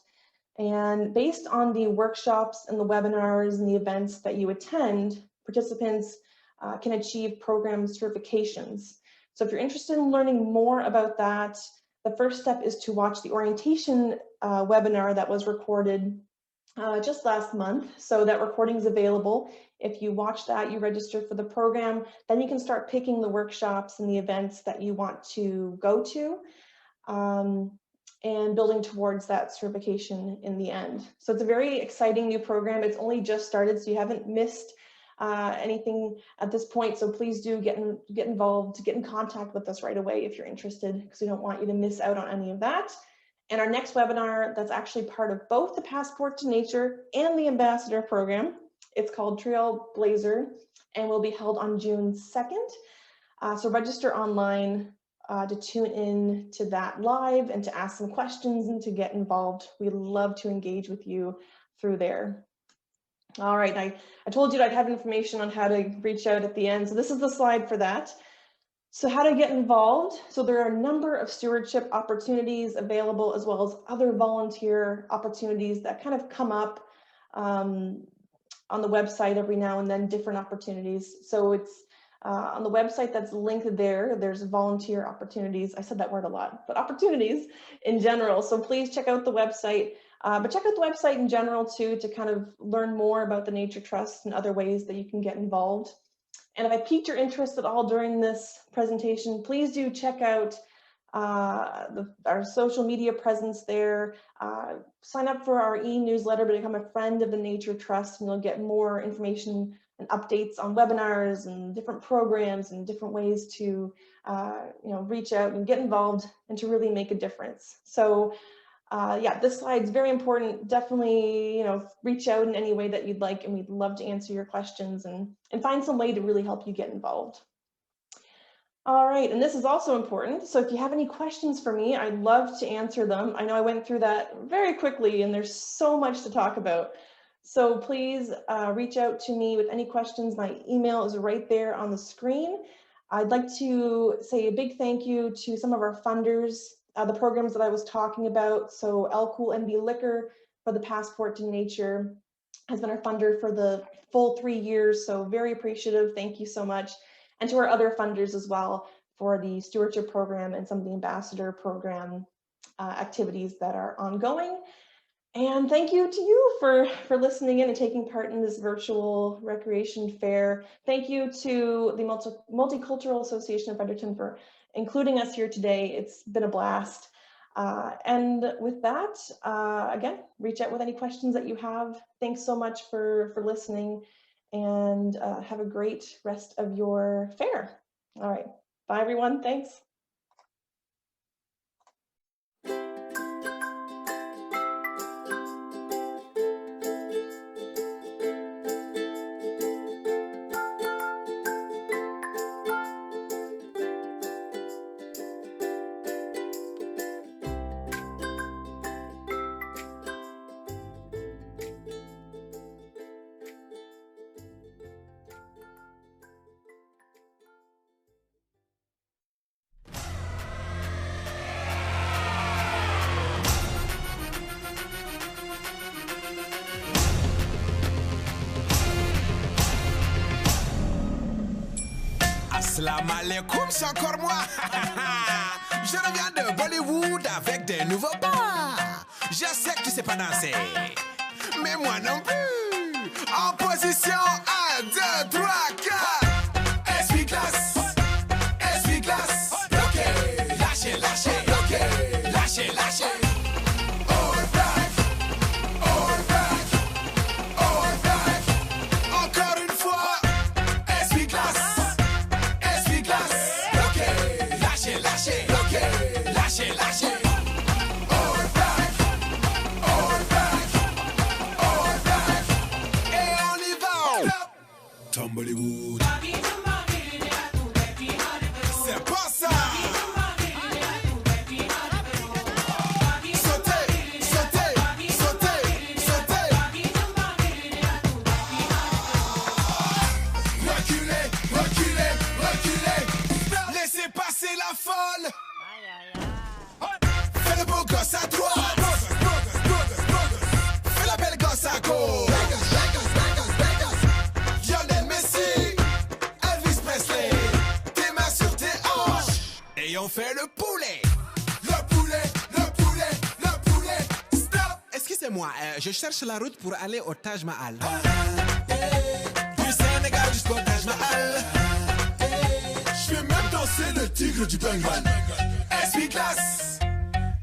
And based on the workshops and the webinars and the events that you attend, participants can achieve program certifications. So if you're interested in learning more about that, the first step is to watch the orientation webinar that was recorded just last month. So that recording is available. If you watch that, you register for the program, then you can start picking the workshops and the events that you want to go to. And building towards that certification in the end. So it's a very exciting new program. It's only just started, so you haven't missed anything at this point. So please do get involved, get in contact with us right away if you're interested, because we don't want you to miss out on any of that. And our next webinar, that's actually part of both the Passport to Nature and the Ambassador program. It's called Trailblazer and will be held on June 2nd. So register online to tune in to that live and to ask some questions and to get involved. We love to engage with you through there. All right, I told you I'd have information on how to reach out at the end. So this is the slide for that. So how to get involved. So there are a number of stewardship opportunities available, as well as other volunteer opportunities that kind of come up on the website every now and then, different opportunities. So it's On the website that's linked there, there's volunteer opportunities. I said that word a lot, but opportunities in general. So please check out the website, but check out the website in general too, to kind of learn more about the Nature Trust and other ways that you can get involved. And if I piqued your interest at all during this presentation, please do check out our social media presence there. Sign up for our e-newsletter, become a friend of the Nature Trust, and you'll get more information and updates on webinars and different programs and different ways to reach out and get involved and to really make a difference. So yeah, this slide is very important. Definitely, reach out in any way that you'd like, and we'd love to answer your questions and find some way to really help you get involved. All right, and this is also important. So if you have any questions for me, I'd love to answer them. I know I went through that very quickly and there's so much to talk about. So please reach out to me with any questions. My email is right there on the screen. I'd like to say a big thank you to some of our funders, the programs that I was talking about. So L-Cool NB Liquor for the Passport to Nature has been our funder for the full 3 years. So very appreciative. Thank you so much. And to our other funders as well for the stewardship program and some of the ambassador program activities that are ongoing. And thank you to you for listening in and taking part in this virtual recreation fair. Thank you to the Multicultural Association of Fredericton for including us here today. It's been a blast. And with that, again, reach out with any questions that you have. Thanks so much for listening. And have a great rest of your fair. All right, bye everyone, thanks. Salam alaikum, c'est encore moi. Je reviens de Bollywood avec des nouveaux pas. Je sais que tu sais pas danser, mais moi non plus. En position 1, 2, 3, 4. Essuie-glace, essuie-glace. Bloqué, lâchez, lâchez. Bloqué, lâchez, lâchez. Bollywood. C'est pas ça. Sautez, sautez, sautez, sautez. Reculez, reculez, reculez. Laissez passer la folle. Fais le beau gosse à droite. Fais la belle gosse à gauche. Et on fait le poulet. Le poulet, le poulet, le poulet. Stop. Excusez-moi, je cherche la route pour aller au Taj Mahal. Du Sénégal jusqu'au Taj Mahal. Je vais même danser le tigre du Bengale. Essuie-glace,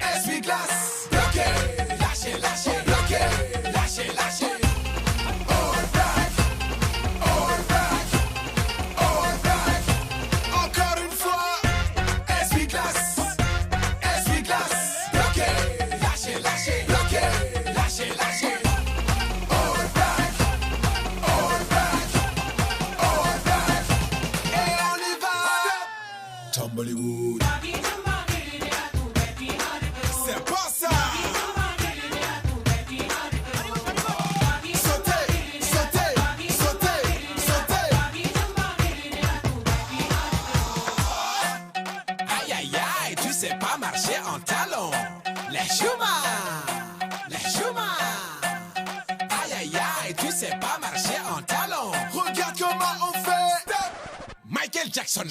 essuie-glace. Bloqué, lâchez, lâchez. Bloqué, lâchez, lâchez. Bollywood. C'est pas ça. Sautez, sautez, sautez, sautez. Aïe aïe aïe, tu sais pas marcher en talons. Les chemins, les chemins. Aïe aïe aïe, tu sais pas marcher en talons. Regarde comment on fait. Mike sun.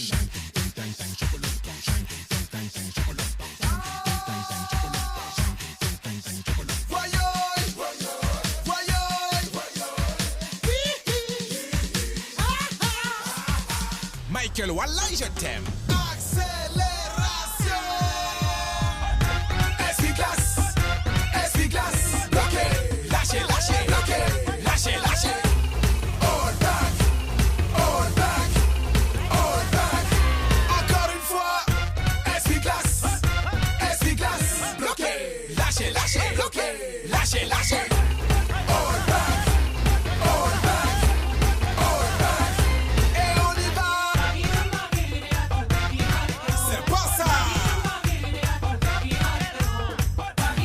Michael, wallah, je t'aime. Accélération. Essuie-glace, essuie-glace. Bloqué, lâchez, lâchez, bloqué, lâchez, lâchez. All back, all back, all back. Encore une fois. Essuie-glace, essuie-glace. Bloqué, lâchez, lâchez, bloqué, lâchez, lâchez. All back, all back, all back. Et on y va. C'est pas ça.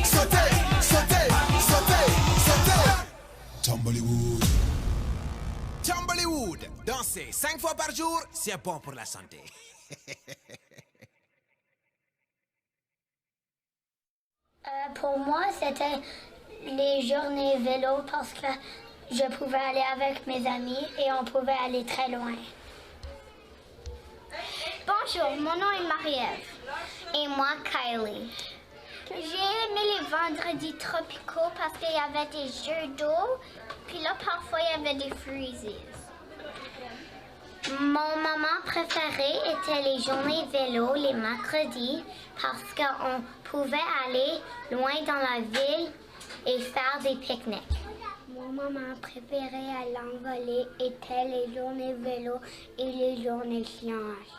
Sautez, sautez, sautez, sautez. Tumblewood. Tumblewood. Danser 5 fois par jour, c'est bon pour la santé. Pour moi, c'était les journées vélo parce que je pouvais aller avec mes amis et on pouvait aller très loin. Bonjour, mon nom est Marie-Ève et moi Kylie. J'ai aimé les vendredis tropicaux parce qu'il y avait des jeux d'eau, puis là parfois il y avait des freezes. Mon moment préféré était les journées vélo les mercredis parce qu'on pouvait aller loin dans la ville et faire des pique-niques. Mon moment préféré à l'envolée était les journées vélo et les journées sciences.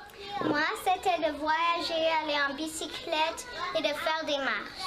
Moi, c'était de voyager, aller en bicyclette et de faire des marches.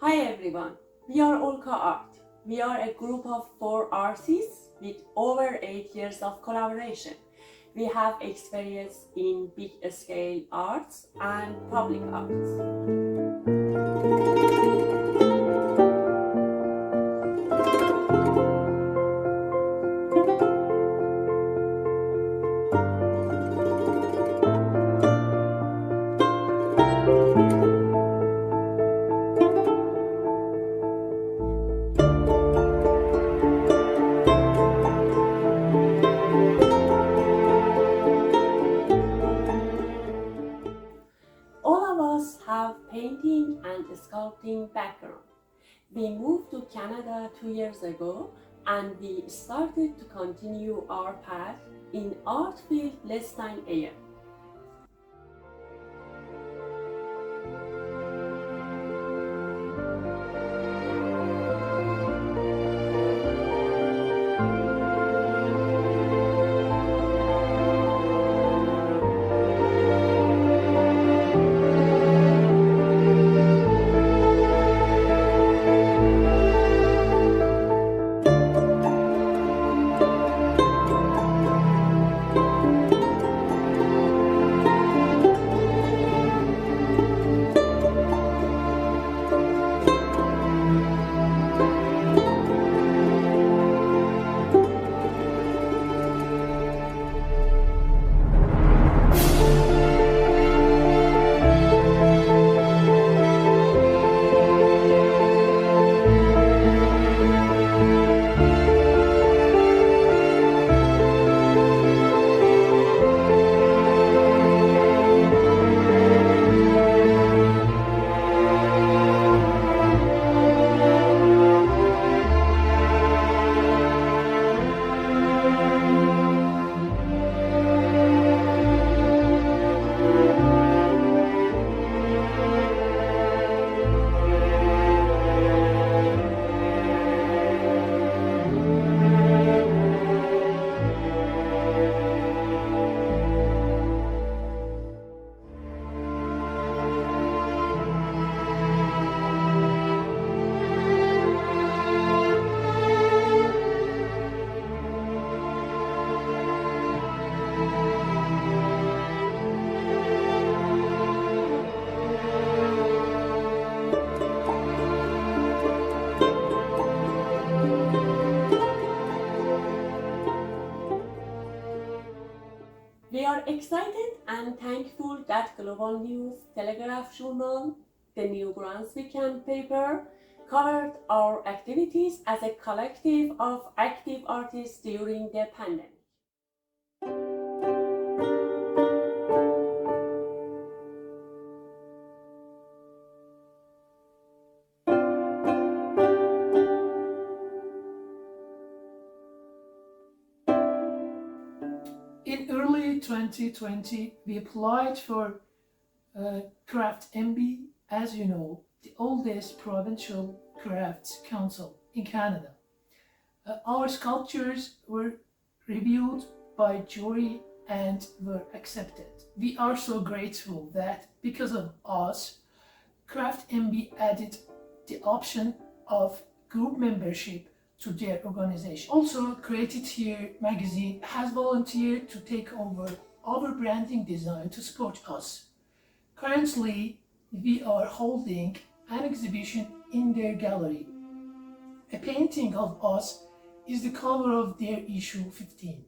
Hi everyone, we are Olka Art. We are a group of 4 artists with over 8 years of collaboration. We have experience in big scale arts and public arts. Painting and sculpting background. We moved to Canada 2 years ago and we started to continue our path in art field less than a year. are excited and thankful that Global News, Telegraph Journal, the New Brunswickian paper covered our activities as a collective of active artists during the pandemic. In early 2020, we applied for Craft MB, as you know, the oldest provincial crafts council in Canada. Our sculptures were reviewed by jury and were accepted. We are so grateful that because of us, Craft MB added the option of group membership to their organization. Also, Created Here magazine has volunteered to take over our branding design to support us. Currently, we are holding an exhibition in their gallery. A painting of us is the cover of their issue 15.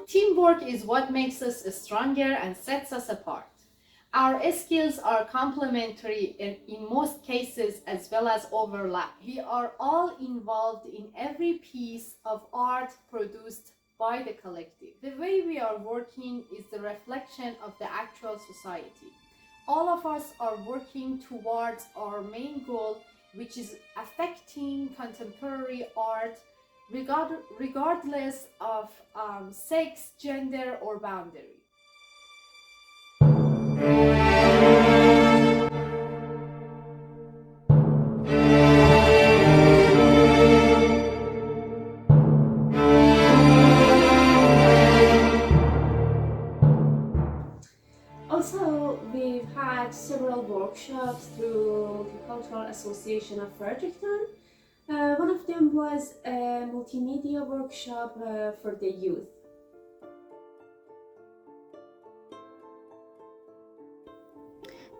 Teamwork is what makes us stronger and sets us apart. Our skills are complementary in most cases as well as overlap. We are all involved in every piece of art produced by the collective. The way we are working is the reflection of the actual society. All of us are working towards our main goal, which is affecting contemporary art regardless of sex, gender, or boundary. Also, we've had several workshops through the Cultural Association of Fredericton. One of them was a multimedia workshop for the youth.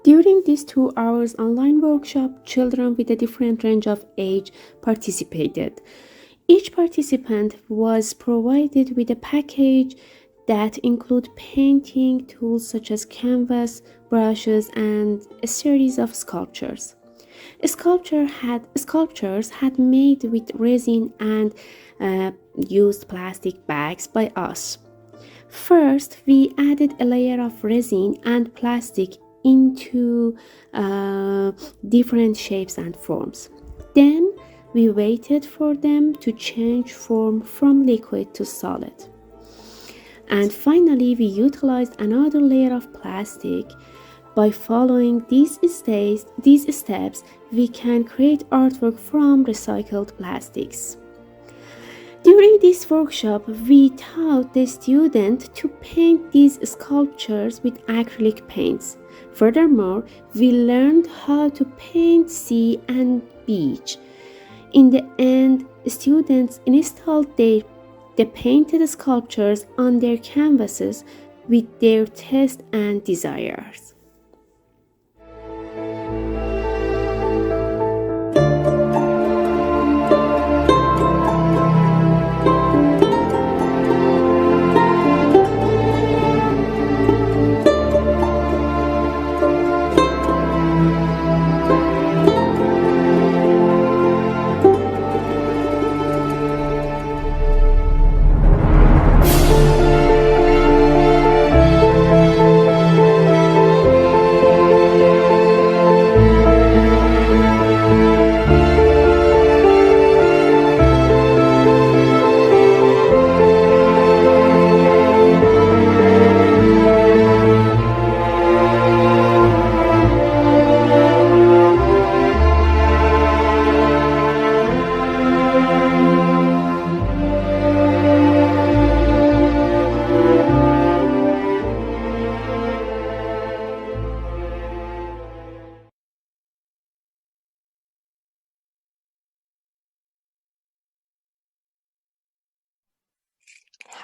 During these 2 hours online workshop, children with a different range of age participated. Each participant was provided with a package that include painting tools such as canvas, brushes, and a series of sculptures. Sculptures had made with resin and used plastic bags by us. First, we added a layer of resin and plastic into different shapes and forms. Then we waited for them to change form from liquid to solid. And finally, we utilized another layer of plastic. By following these steps, we can create artwork from recycled plastics. During this workshop, we taught the student to paint these sculptures with acrylic paints. Furthermore, we learned how to paint sea and beach. In the end, students installed the painted sculptures on their canvases with their tastes and desires.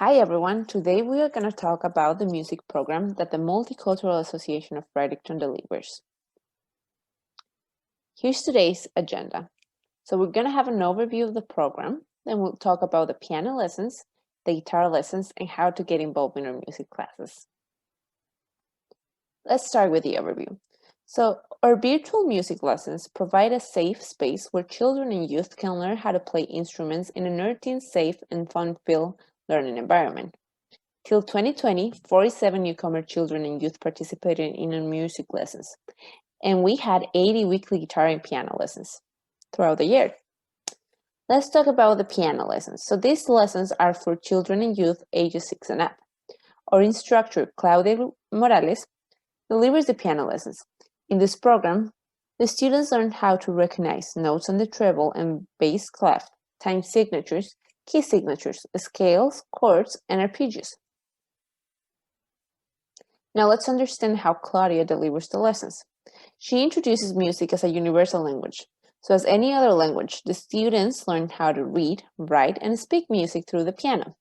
Hi everyone, today we are going to talk about the music program that the Multicultural Association of Fredericton delivers. Here's today's agenda. So we're going to have an overview of the program, then we'll talk about the piano lessons, the guitar lessons, and how to get involved in our music classes. Let's start with the overview. So our virtual music lessons provide a safe space where children and youth can learn how to play instruments in a nurturing, safe, and fun-filled learning environment. Till 2020, 47 newcomer children and youth participated in our music lessons, and we had 80 weekly guitar and piano lessons throughout the year. Let's talk about the piano lessons. So these lessons are for children and youth ages 6 and up. Our instructor, Claudia Morales, delivers the piano lessons. In this program, the students learn how to recognize notes on the treble and bass clef, time signatures, key signatures, scales, chords, and arpeggios. Now let's understand how Claudia delivers the lessons. She introduces music as a universal language. So as any other language, the students learn how to read, write, and speak music through the piano.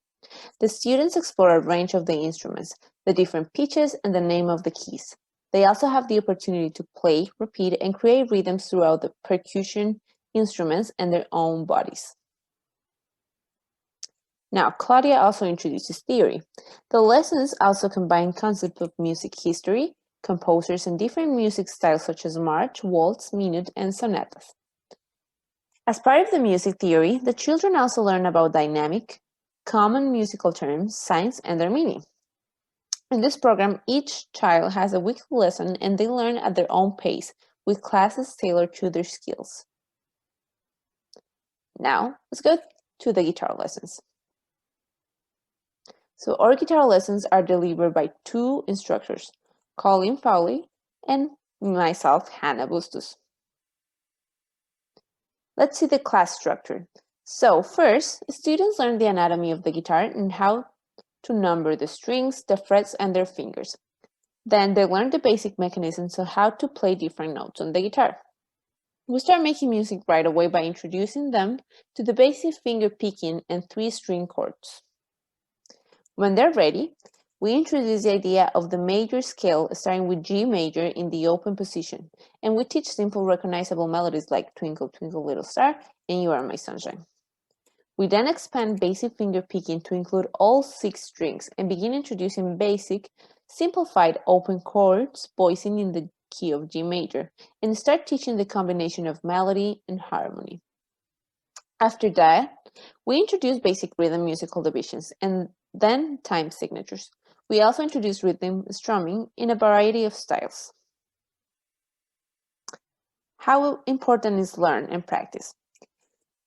The students explore a range of the instruments, the different pitches, and the name of the keys. They also have the opportunity to play, repeat, and create rhythms throughout the percussion instruments and their own bodies. Now, Claudia also introduces theory. The lessons also combine concepts of music history, composers, and different music styles such as march, waltz, minuet, and sonatas. As part of the music theory, the children also learn about dynamic, common musical terms, signs, and their meaning. In this program, each child has a weekly lesson and they learn at their own pace, with classes tailored to their skills. Now, let's go to the guitar lessons. So our guitar lessons are delivered by two instructors, Colin Fowley and myself, Hannah Bustos. Let's see the class structure. So first, students learn the anatomy of the guitar and how to number the strings, the frets, and their fingers. Then they learn the basic mechanisms of how to play different notes on the guitar. We start making music right away by introducing them to the basic finger picking and 3-string chords. When they're ready, we introduce the idea of the major scale starting with G major in the open position, and we teach simple recognizable melodies like Twinkle Twinkle Little Star and You Are My Sunshine. We then expand basic finger picking to include all 6 strings and begin introducing basic, simplified open chords voicing in the key of G major, and start teaching the combination of melody and harmony. After that, we introduce basic rhythm musical divisions and then time signatures. We also introduce rhythm strumming in a variety of styles. How important is learn and practice?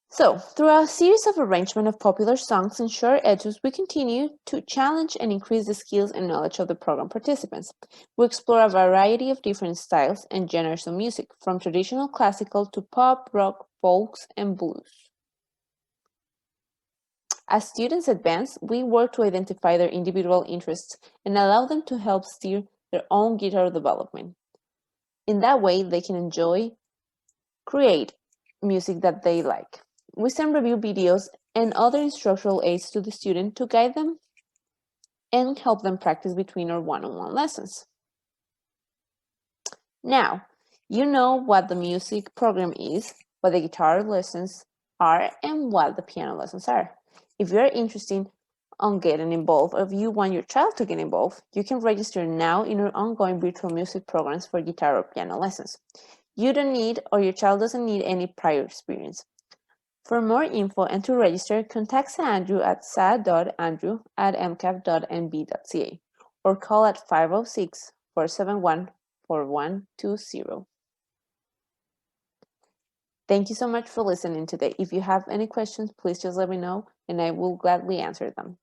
So, through a series of arrangement of popular songs and short etudes, we continue to challenge and increase the skills and knowledge of the program participants. We explore a variety of different styles and genres of music, from traditional classical to pop, rock, folks, and blues. As students advance, we work to identify their individual interests and allow them to help steer their own guitar development. In that way, they can create music that they like. We send review videos and other instructional aids to the student to guide them and help them practice between our one-on-one lessons. Now, you know what the music program is, what the guitar lessons are, and what the piano lessons are. If you're interested in getting involved, or if you want your child to get involved, you can register now in our ongoing virtual music programs for guitar or piano lessons. You don't need, or your child doesn't need, any prior experience. For more info and to register, contact Andrew at sa.andrew@mcaf.nb.ca or call at 506-471-4120. Thank you so much for listening today. If you have any questions, please just let me know and I will gladly answer them.